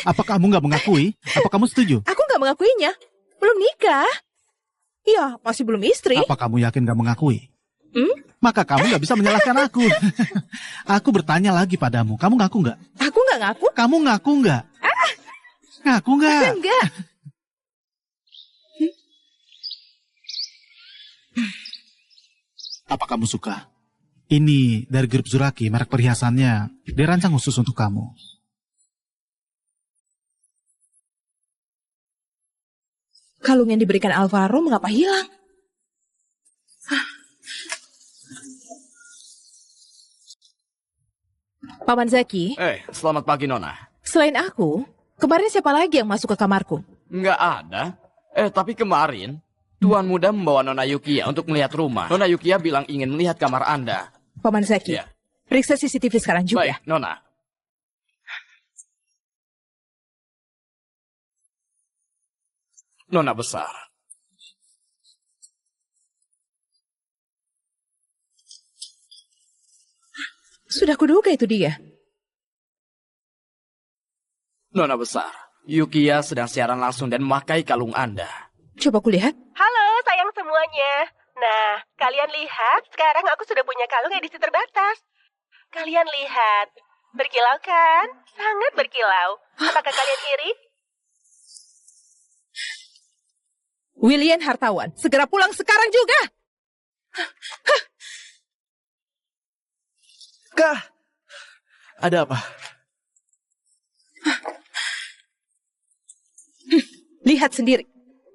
Apa kamu gak mengakui? Apa kamu setuju? Aku gak mengakuinya. Belum nikah. Iya, masih belum istri. Apa kamu yakin gak mengakui? Maka kamu gak bisa menyalahkan aku. Aku bertanya lagi padamu. Kamu ngaku gak? Aku gak ngaku. Kamu ngaku gak? Ngaku gak? Enggak. Apa kamu suka? Ini dari grup Zuraki, merek perhiasannya. Dirancang khusus untuk kamu. Kalung yang diberikan Alvaro mengapa hilang? Paman Zaki, Selamat pagi, Nona. selain aku, kemarin siapa lagi yang masuk ke kamarku? Nggak ada. Tapi kemarin, Tuan Muda membawa Nona Yukiya untuk melihat rumah. Nona Yukiya bilang ingin melihat kamar Anda. Paman Zaki, Iya. periksa CCTV sekarang juga. Baik, Nona. Nona besar. Sudah kuduga itu dia. Nona besar, Yukiya sedang siaran langsung dan memakai kalung Anda. Coba kulihat. Halo sayang semuanya. Nah, kalian lihat, sekarang aku sudah punya kalung edisi terbatas. Kalian lihat, berkilau kan? Sangat berkilau. Apakah kalian iri? William Hartawan, segera pulang sekarang juga. Kak, ada apa? Lihat sendiri.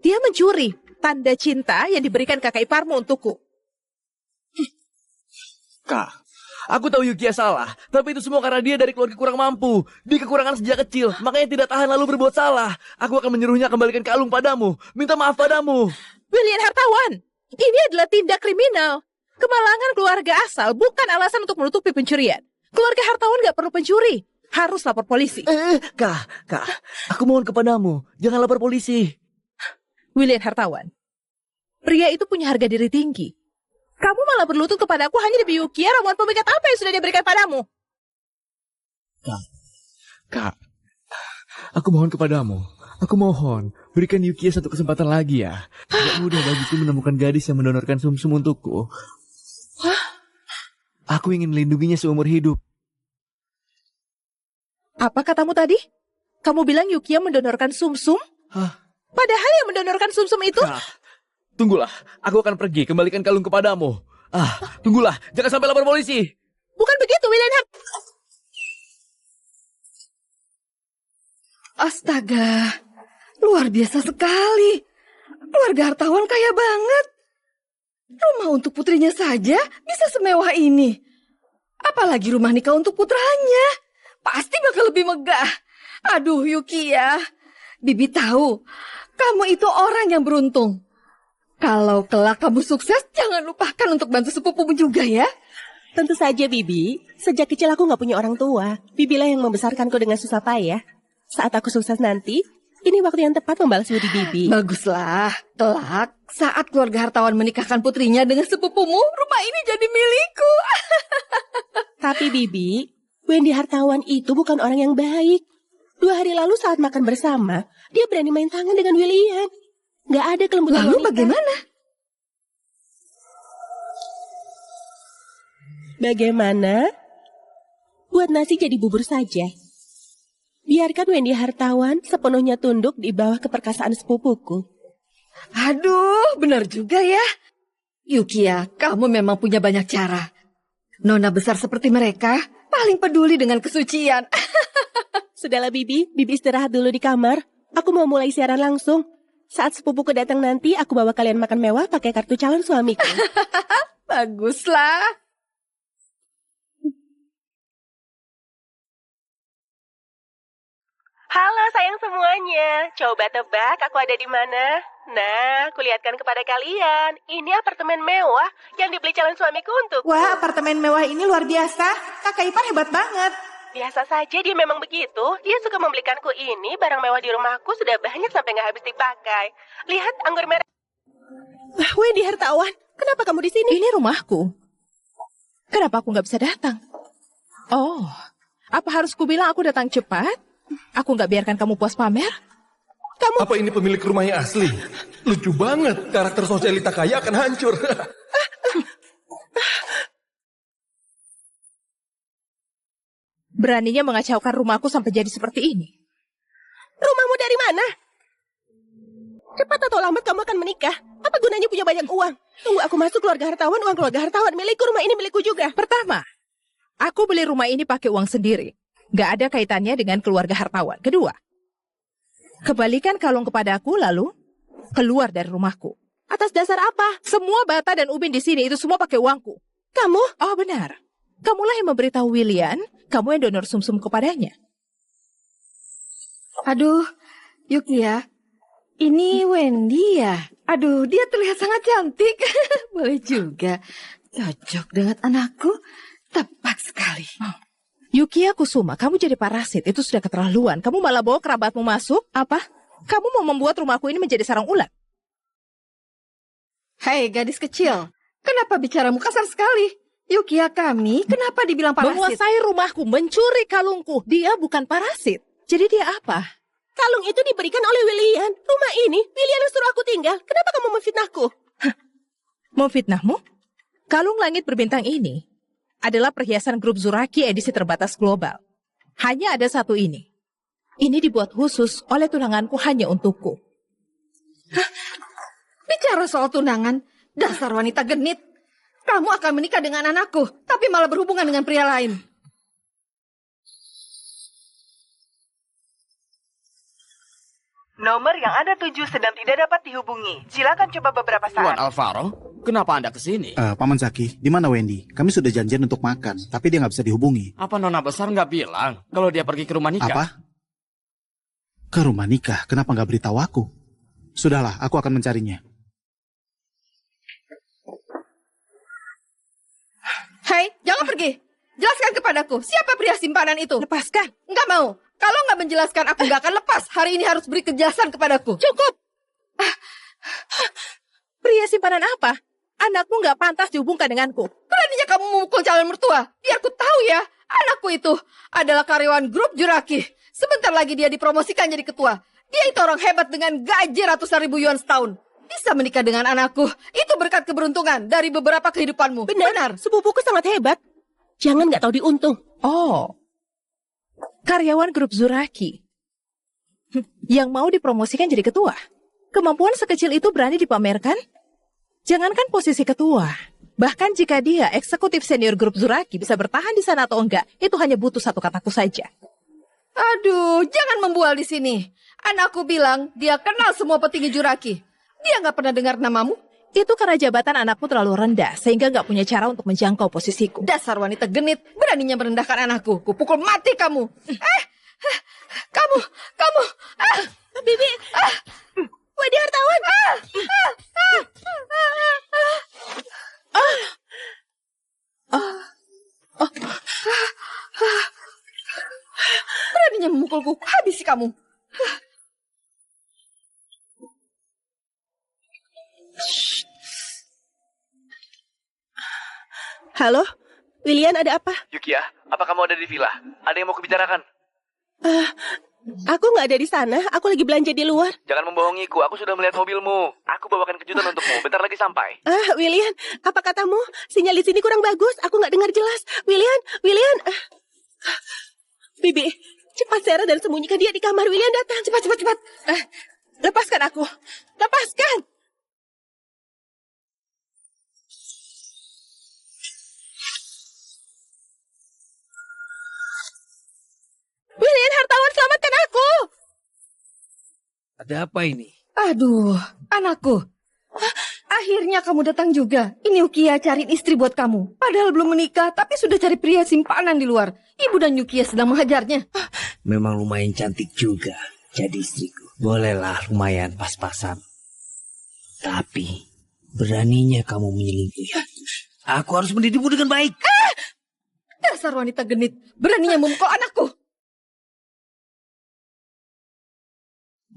Dia mencuri tanda cinta yang diberikan kakak iparmu untukku. Kak, aku tahu Yukiya salah, tapi itu semua karena dia dari keluarga kurang mampu. Dia kekurangan sejak kecil, makanya tidak tahan lalu berbuat salah. Aku akan menyuruhnya kembalikan kalung padamu, minta maaf padamu. William Hartawan, ini adalah tindak kriminal. Kemalangan keluarga asal bukan alasan untuk menutupi pencurian. Keluarga Hartawan gak perlu pencuri. Harus lapor polisi. Kak, aku mohon kepadamu, jangan lapor polisi. William Hartawan, pria itu punya harga diri tinggi. Kamu malah berlutut kepadaku hanya demi Yukiya ramuan pemikat apa yang sudah dia berikan padamu. Kak, aku mohon kepadamu. Aku mohon, berikan Yukiya satu kesempatan lagi ya. Tidak mudah bagiku menemukan gadis yang mendonorkan sumsum untukku. Aku ingin melindunginya seumur hidup. Apa katamu tadi? Kamu bilang Yukiya mendonorkan sumsum? Padahal yang mendonorkan sumsum itu... Kak, tunggulah, aku akan pergi kembalikan kalung kepadamu. Tunggulah, jangan sampai lapor polisi. Bukan begitu, William. Astaga, luar biasa sekali. Keluarga Hartawan kaya banget. Rumah untuk putrinya saja bisa semewah ini. Apalagi rumah nikah untuk putranya. Pasti bakal lebih megah. Aduh, Yukiya. Bibi tahu, kamu itu orang yang beruntung. Kalau kelak kamu sukses, jangan lupakan untuk bantu sepupumu juga ya. Tentu saja, Bibi. Sejak kecil aku gak punya orang tua. Bibilah yang membesarkanku dengan susah payah. Saat aku sukses nanti, ini waktu yang tepat membalas budi Bibi. Baguslah. Kelak, saat keluarga Hartawan menikahkan putrinya dengan sepupumu, rumah ini jadi milikku. Tapi Bibi, Wendy Hartawan itu bukan orang yang baik. 2 hari lalu saat makan bersama, dia berani main tangan dengan William. Gak ada kelembutan Lalu wanita. bagaimana? Bagaimana? Buat nasi jadi bubur saja. Biarkan Wendy Hartawan sepenuhnya tunduk di bawah keperkasaan sepupuku. Aduh, benar juga ya. Yukiya, kamu memang punya banyak cara. Nona besar seperti mereka paling peduli dengan kesucian. Sudahlah Bibi, Bibi istirahat dulu di kamar. Aku mau mulai siaran langsung. Saat sepupuku datang nanti, aku bawa kalian makan mewah pakai kartu calon suamiku. Baguslah. Halo sayang semuanya, coba tebak aku ada di mana? Nah, kulihatkan kepada kalian, ini apartemen mewah yang dibeli calon suamiku untuk. Wah, apartemen mewah ini luar biasa. Kakak ipar hebat banget. Biasa saja dia memang begitu, dia suka membelikanku ini, barang mewah di rumahku sudah banyak sampai nggak habis dipakai. Lihat anggur merah. Wendy Hartawan, kenapa kamu di sini? Ini rumahku. Kenapa aku nggak bisa datang? Oh, apa harus kubilang aku datang cepat? Aku nggak biarkan kamu puas pamer? Apa ini pemilik rumah yang asli? Lucu banget, karakter sosialita kaya akan hancur. Beraninya mengacaukan rumahku sampai jadi seperti ini. Rumahmu dari mana? Cepat atau lambat kamu akan menikah. Apa gunanya punya banyak uang? Tunggu aku masuk keluarga Hartawan, uang keluarga Hartawan milikku, rumah ini milikku juga. Pertama, aku beli rumah ini pakai uang sendiri. Gak ada kaitannya dengan keluarga Hartawan. Kedua, kembalikan kalung kepadaku lalu keluar dari rumahku. Atas dasar apa? Semua bata dan ubin di sini itu semua pakai uangku. Kamu? Oh benar. Kamulah yang memberitahu William kamu yang donor sumsum kepadanya. Aduh, Yukia, ini Wendy ya? Aduh, dia terlihat sangat cantik. Boleh juga. Cocok dengan anakku. Tepat sekali. Yukia Kusuma, kamu jadi parasit. Itu sudah keterlaluan. Kamu malah bawa kerabatmu masuk. Apa? Kamu mau membuat rumahku ini menjadi sarang ulat? Hei, gadis kecil. Kenapa bicaramu kasar sekali? Yukia kami, kenapa dibilang parasit? Menguasai rumahku, mencuri kalungku. Dia bukan parasit. Jadi dia apa? Kalung itu diberikan oleh William. Rumah ini, William yang suruh aku tinggal. Kenapa kamu memfitnahku? Memfitnahmu? Kalung langit berbintang ini adalah perhiasan grup Zuraki edisi terbatas global. Hanya ada satu ini. Ini dibuat khusus oleh tunanganku hanya untukku. Bicara soal tunangan, dasar wanita genit. Kamu akan menikah dengan anakku, tapi malah berhubungan dengan pria lain. Nomor yang Anda tuju sedang tidak dapat dihubungi. Silakan coba beberapa saat. Tuan Alvaro, kenapa Anda kesini? Paman Zaki, di mana Wendy? Kami sudah janjian untuk makan, tapi dia nggak bisa dihubungi. Apa Nona Besar nggak bilang kalau dia pergi ke rumah nikah? Apa? Ke rumah nikah? Kenapa nggak beritahu aku? Sudahlah, aku akan mencarinya. Hei, jangan pergi. Jelaskan kepadaku, siapa pria simpanan itu? Lepaskan. Nggak mau. Kalau nggak menjelaskan, aku nggak akan lepas. Hari ini harus beri kejelasan kepadaku. Cukup. Pria simpanan apa? Anakmu nggak pantas dihubungkan denganku. Beraninya kamu memukul calon mertua. Biar ku tahu ya, anakku itu adalah karyawan grup Juraki. Sebentar lagi dia dipromosikan jadi ketua. Dia itu orang hebat dengan gaji ratusan ribu yuan setahun. Bisa menikah dengan anakku. Itu berkat keberuntungan dari beberapa kehidupanmu. Benar. Sepupuku sangat hebat. Jangan nggak tahu diuntung. Oh. Karyawan grup Zuraki yang mau dipromosikan jadi ketua. Kemampuan sekecil itu berani dipamerkan? Jangankan posisi ketua. Bahkan jika dia eksekutif senior grup Zuraki bisa bertahan di sana atau enggak, itu hanya butuh satu kataku saja. Aduh, jangan membual di sini. Anakku bilang dia kenal semua petinggi Juraki. Dia nggak pernah dengar namamu. Itu karena jabatan anakmu terlalu rendah, sehingga nggak punya cara untuk menjangkau posisiku. Dasar wanita genit, beraninya merendahkan anakku. Kupukul mati kamu. Kamu. Bibi. Wendy hartawan. Beraninya memukulku, habisi kamu. Halo, William, ada apa? Yukia, apa kamu ada di villa? Ada yang mau kubicarakan? Aku nggak ada di sana. Aku lagi belanja di luar. Jangan membohongiku, aku sudah melihat mobilmu. Aku bawakan kejutan untukmu, bentar lagi sampai. William, apa katamu? Sinyal di sini kurang bagus. Aku nggak dengar jelas. William. Bibi, cepat Sarah dan sembunyikan dia di kamar. William datang. Cepat. Lepaskan aku. Lepaskan. William hartawan, selamatkan aku. Ada apa ini? Aduh, anakku. Akhirnya kamu datang juga. Ini Yukia cari istri buat kamu. Padahal belum menikah, tapi sudah cari pria simpanan di luar. Ibu dan Yukia sedang menghajarnya. Memang lumayan cantik juga jadi istriku. Bolehlah lumayan pas-pasan. Tapi beraninya kamu menyelingkuhi aku. Aku harus mendidikmu dengan baik. Dasar wanita genit, beraninya memukul anakku.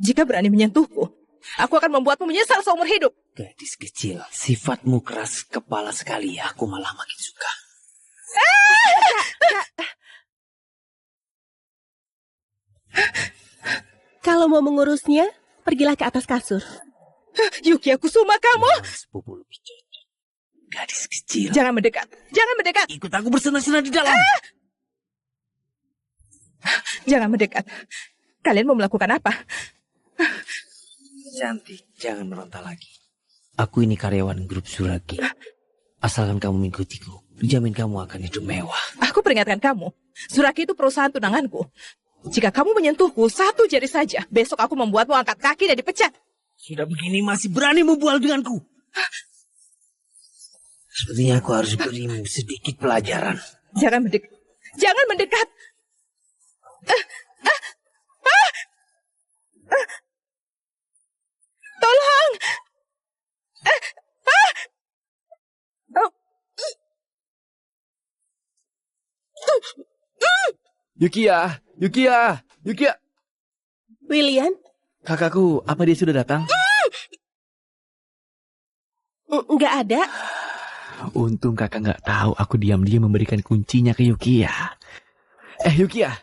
Jika berani menyentuhku, aku akan membuatmu menyesal seumur hidup. Gadis kecil, sifatmu keras kepala sekali. Aku malah makin suka. Kalau mau mengurusnya, pergilah ke atas kasur. Yukia Kusuma, kamu. Sepupu lebih cocok. Gadis kecil. Jangan mendekat. Ikut aku bersenang-senang di dalam. Jangan mendekat. Kalian mau melakukan apa? Cantik, jangan meronta lagi. Aku ini karyawan grup Zuraki. Asalkan kamu mengikutiku, jamin kamu akan hidup mewah. Aku peringatkan kamu, Zuraki itu perusahaan tunanganku. Jika kamu menyentuhku satu jari saja, besok aku membuatmu angkat kaki dan dipecat. Sudah begini masih berani membual denganku. Sepertinya aku harus berimu sedikit pelajaran. Jangan mendekat. Jangan mendekat. Tolong. Yukiya, Yukiya, Yukiya. William? Kakakku, apa dia sudah datang? Nggak ada. Untung kakak nggak tahu aku diam-diam memberikan kuncinya ke Yukiya. Yukiya.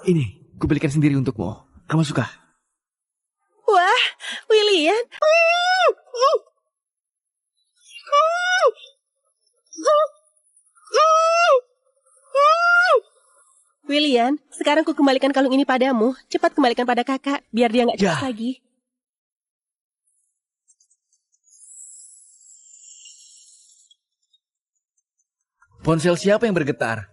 Ini, ku belikan sendiri untukmu. Kamu suka? Wah, William. William, sekarang ku kembalikan kalung ini padamu. Cepat kembalikan pada kakak, biar dia nggak cemas lagi. Ponsel siapa yang bergetar?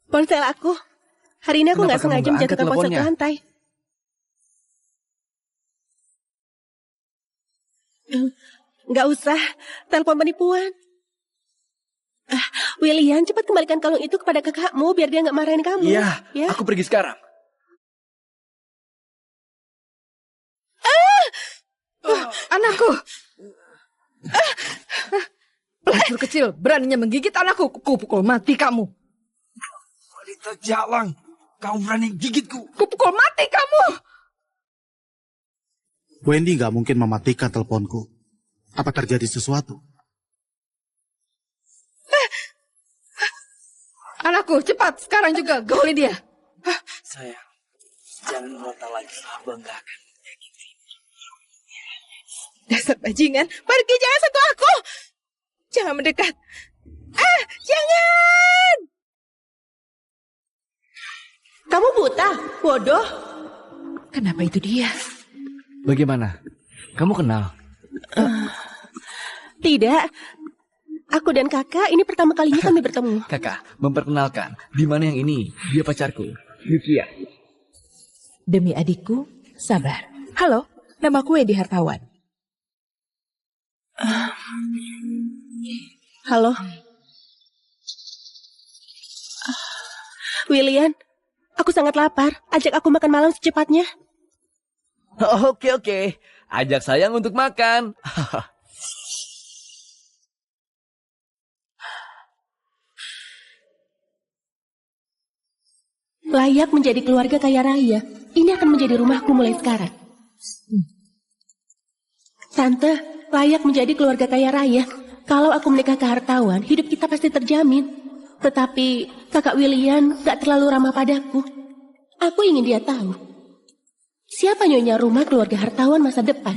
Ponsel aku. Hari ini aku nggak sengaja menjatuhkan ponsel ke lantai. Nggak usah, telepon penipuan. William, cepat kembalikan kalung itu kepada kakakmu biar dia nggak marahin kamu. Iya, ya? Aku pergi sekarang. Anakku. Pelacur kecil, beraninya menggigit anakku. Kupukul mati kamu. Wanita jalang, kamu berani gigitku. Kupukul mati kamu. Wendy nggak mungkin mematikan teleponku. Apa terjadi sesuatu? Anakku, cepat. Sekarang juga gauli dia. Sayang, jangan meronta lagi. Abang gak akan menyakiti. Dasar bajingan, pergi, jangan sentuh aku. Jangan mendekat. Jangan. Kamu buta, bodoh. Kenapa itu dia? Bagaimana? Kamu kenal? Tidak. Aku dan kakak ini pertama kalinya kami bertemu. Kakak, memperkenalkan. Di mana yang ini? Dia pacarku, Yukiya. Demi adikku, sabar. Halo, namaku Wendy Hartawan. Halo. William, aku sangat lapar. Ajak aku makan malam secepatnya. Oke. Ajak sayang untuk makan. Layak menjadi keluarga kaya raya. Ini akan menjadi rumahku mulai sekarang. Tante, layak menjadi keluarga kaya raya. Kalau aku menikah ke hartawan, hidup kita pasti terjamin. Tetapi kakak William gak terlalu ramah padaku. Aku ingin dia tahu. Siapa nyonya rumah keluarga hartawan masa depan?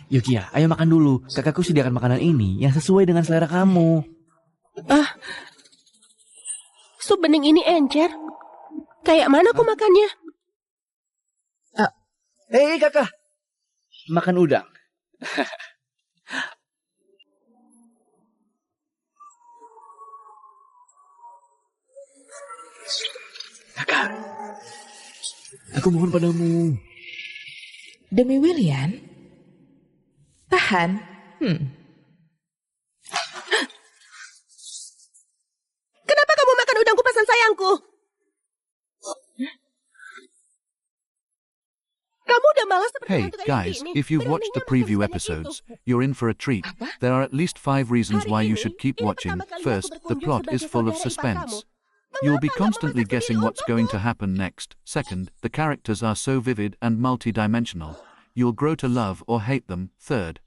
Yukiya, ayo makan dulu. Kakakku sediakan makanan ini yang sesuai dengan selera kamu. Sup bening ini encer. Kayak mana aku makannya? Hei kakak, makan udang. Kakak, aku mohon padamu. Demi William? Tahan. Kenapa kamu makan udang kupasan sayangku? Kamu udah malas seperti Hey, hantu kayak guys, gini. if you've watched the preview episodes, you're in for a treat. There are at least 5 reasons why you should keep watching. First, the plot is full of suspense. You'll be constantly guessing what's going to happen next. Second, the characters are so vivid and multi-dimensional. You'll grow to love or hate them. Third,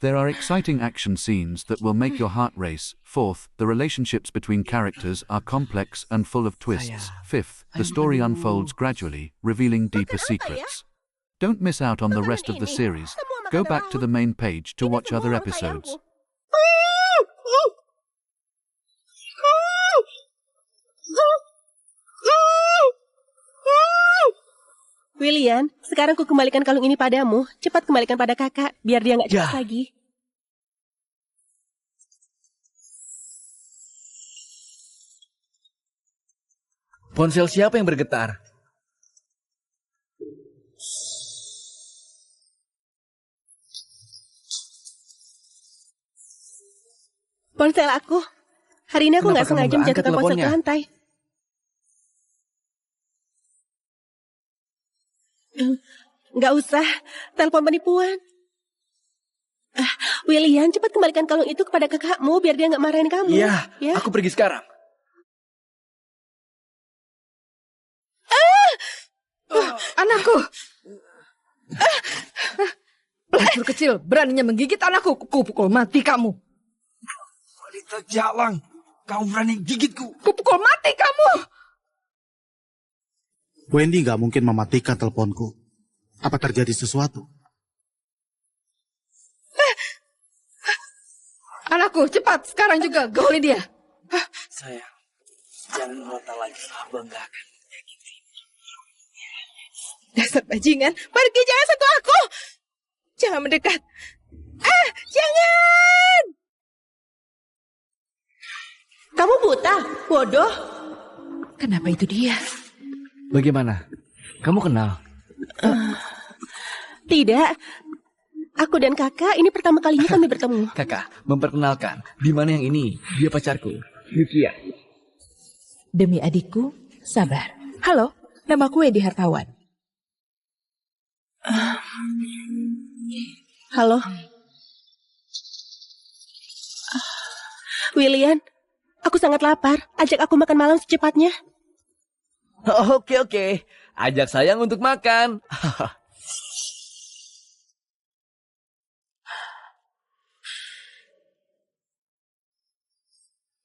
there are exciting action scenes that will make your heart race. Fourth, the relationships between characters are complex and full of twists. Fifth, the story unfolds gradually, revealing deeper secrets. Don't miss out on the rest of the series. Go back to the main page to watch other episodes. William, sekarang ku kembalikan kalung ini padamu. Cepat kembalikan pada kakak, biar dia nggak cemas lagi. Ponsel siapa yang bergetar? Ponsel aku. Hari ini aku Kenapa nggak kamu sengaja nggak angkat menjatuhkan ponsel ke teleponnya? lantai. Nggak usah, telepon penipuan. William, cepat kembalikan kalung itu kepada kakakmu biar dia nggak marahin kamu. Iya, ya? aku pergi sekarang. Anakku! Pelacur kecil, beraninya menggigit anakku. Kupukul mati kamu. Wanita jalang, kamu berani gigitku. Kupukul mati kamu. Wendy nggak mungkin mematikan teleponku. Apa terjadi sesuatu? Anakku, cepat. Sekarang juga gauli dia. Sayang, jangan meronta lagi. Abang gak akan menyakiti. Dasar bajingan, pergi, jangan sentuh aku. Jangan mendekat. Jangan. Kamu buta, bodoh. Kenapa itu dia? Bagaimana? Kamu kenal? Tidak. Aku dan kakak ini pertama kalinya kami bertemu. Kakak, memperkenalkan. Di mana yang ini? Dia pacarku, Yukiya. Demi adikku, sabar. Halo, namaku Wendy Hartawan. Halo. William, aku sangat lapar. Ajak aku makan malam secepatnya. Oke. Ajak sayang untuk makan.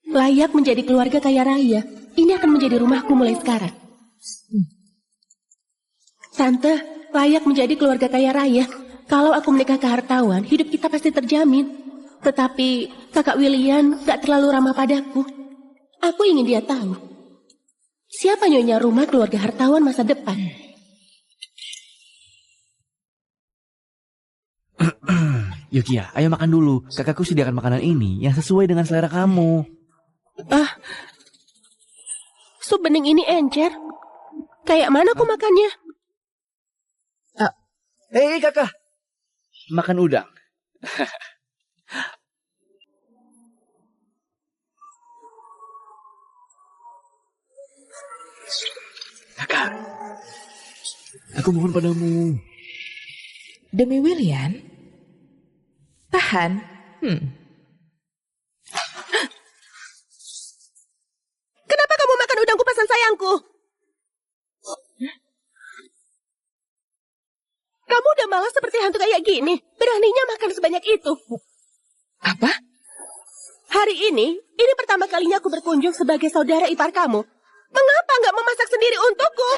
Layak menjadi keluarga kaya raya. Ini akan menjadi rumahku mulai sekarang. Tante, layak menjadi keluarga kaya raya. Kalau aku menikah ke hartawan, hidup kita pasti terjamin. Tetapi kakak William gak terlalu ramah padaku. Aku ingin dia tahu. Siapa nyonya rumah keluarga hartawan masa depan? Yukiya, ayo makan dulu. Kakakku sediakan makanan ini yang sesuai dengan selera kamu. Sup bening ini encer. Kayak mana aku makannya? Hei kakak, makan udang. Kakak, aku mohon padamu. Demi William? Tahan. Kenapa kamu makan udang kupasan sayangku? Kamu udah malas seperti hantu kayak gini. Beraninya makan sebanyak itu. Apa? Hari ini pertama kalinya aku berkunjung sebagai saudara ipar kamu. Mengapa nggak memasak sendiri untukku?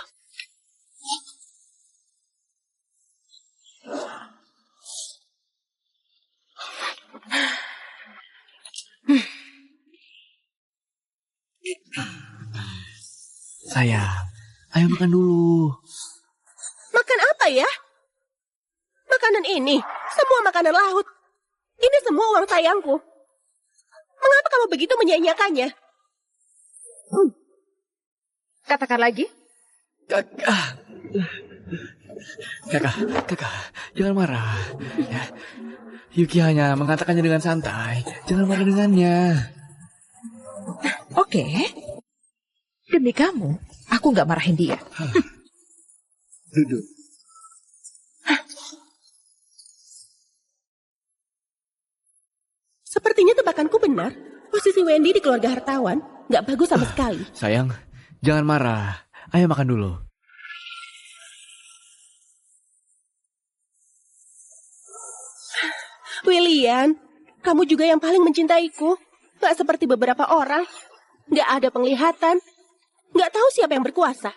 Sayang, ayo makan dulu. Makan apa ya? Makanan ini, semua makanan laut. Ini semua uang sayangku. Mengapa kamu begitu menyia-nyiakannya? Katakan lagi. Kakak, jangan marah. Ya. Yuki hanya mengatakannya dengan santai. Jangan marah dengannya. Oke. Demi kamu, aku nggak marahin dia. Duduk. Sepertinya tebakanku benar. Posisi Wendy di keluarga hartawan nggak bagus sama sekali. Sayang, jangan marah. Ayo makan dulu. William, kamu juga yang paling mencintaiku. Gak seperti beberapa orang. Gak ada penglihatan. Gak tahu siapa yang berkuasa.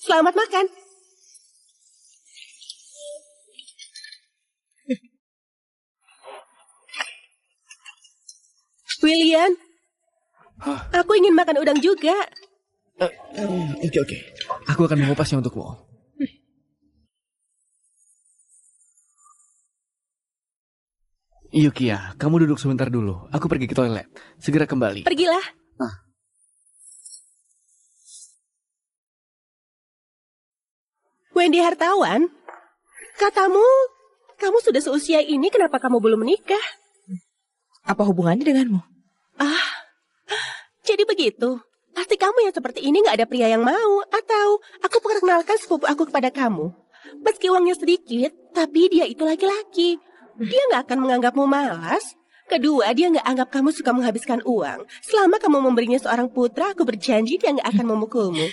Selamat makan. William, aku ingin makan udang juga. Oke. Aku akan mengupasnya untukmu. Yukiya, kamu duduk sebentar dulu. Aku pergi ke toilet. Segera kembali. Pergilah. Wendy Hartawan, katamu, kamu sudah seusia ini, kenapa kamu belum menikah? Apa hubungannya denganmu? Jadi begitu. Pasti kamu yang seperti ini gak ada pria yang mau. Atau aku perkenalkan sepupu aku kepada kamu. Meski uangnya sedikit, tapi dia itu laki-laki. Dia gak akan menganggapmu malas. Kedua, dia gak anggap kamu suka menghabiskan uang. Selama kamu memberinya seorang putra, aku berjanji dia gak akan memukulmu.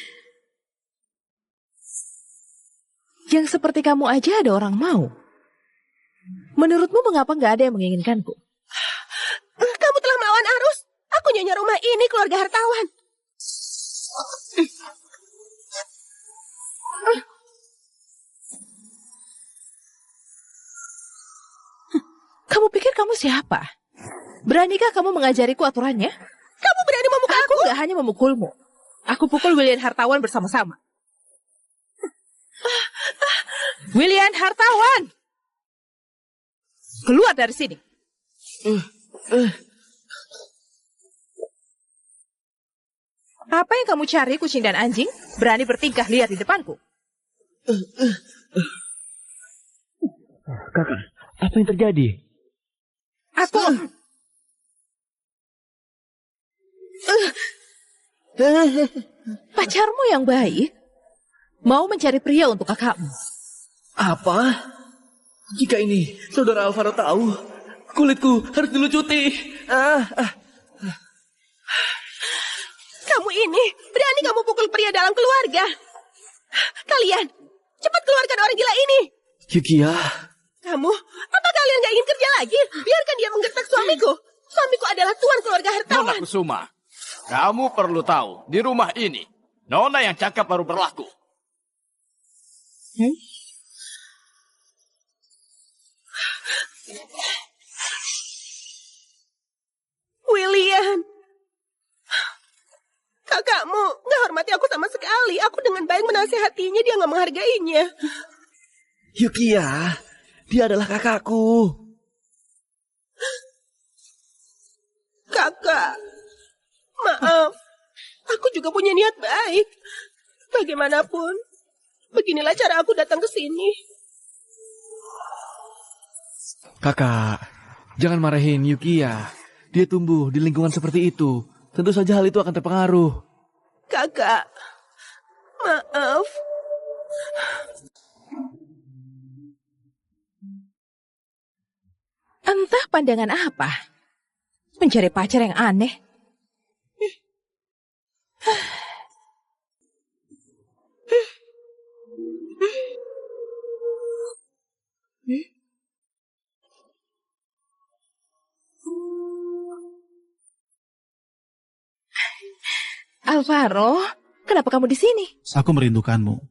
Yang seperti kamu aja ada orang mau. Menurutmu mengapa gak ada yang menginginkanku? Kamu telah melawan arus. Aku nyonya rumah ini, keluarga hartawan. Kamu pikir kamu siapa? Beranikah kamu mengajariku aturannya? Kamu berani memukul aku? Aku gak hanya memukulmu. Aku pukul William Hartawan bersama-sama. William Hartawan! Keluar dari sini. Apa yang kamu cari, kucing dan anjing? Berani bertingkah liar di depanku. Kakak, apa yang terjadi? Aku... Pacarmu yang baik mau mencari pria untuk kakakmu. Apa? Jika ini saudara Alvaro tahu, kulitku harus dilucuti. Kamu ini, berani kamu pukul pria dalam keluarga. Kalian, cepat keluarkan orang gila ini. Yukiya. Kamu, apa kalian gak ingin kerja lagi? Biarkan dia menggertak suamiku. Suamiku adalah tuan keluarga hartawan. Nona Kusuma, kamu perlu tahu, di rumah ini, Nona yang cakap baru berlaku. William, kakakmu gak hormati aku sama sekali. Aku dengan baik menasihatinya, dia gak menghargainya. Yukiya, dia adalah kakakku. Kakak, maaf. Aku juga punya niat baik. Bagaimanapun, beginilah cara aku datang ke sini. Kakak, jangan marahin Yukiya. Dia tumbuh di lingkungan seperti itu. Tentu saja hal itu akan terpengaruh. Kakak, maaf. Entah pandangan apa. Mencari pacar yang aneh. Alvaro, kenapa kamu di sini? Aku merindukanmu.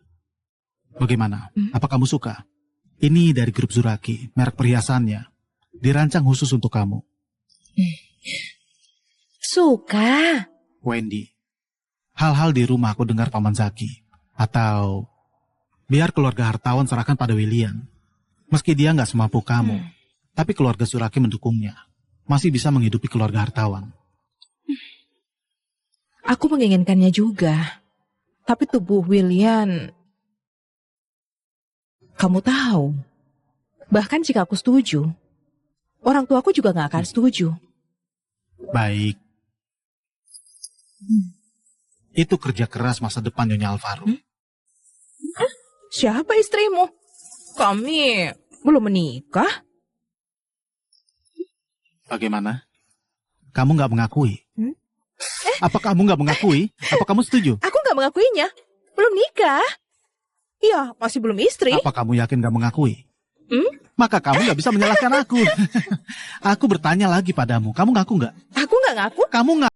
Bagaimana? Apa kamu suka? Ini dari grup Zuraki, merek perhiasannya. Dirancang khusus untuk kamu. Suka. Wendy, hal-hal di rumah aku dengar Paman Zaki. Atau biar keluarga hartawan serahkan pada William. Meski dia nggak semampu kamu, tapi keluarga Zuraki mendukungnya. Masih bisa menghidupi keluarga hartawan. Aku menginginkannya juga. Tapi tubuh William... Kamu tahu, bahkan jika aku setuju, orang tuaku juga gak akan setuju. Baik. Itu kerja keras masa depan Nyonya Alvaro. Siapa istrimu? Kami belum menikah. Bagaimana? Kamu gak mengakui? Apa kamu nggak mengakui? Apa kamu setuju? Aku nggak mengakuinya. Belum nikah. Iya, masih belum istri. Apa kamu yakin nggak mengakui? Maka kamu nggak bisa menyalahkan aku. Aku bertanya lagi padamu. Kamu ngaku nggak? Aku nggak ngaku. Kamu nggak?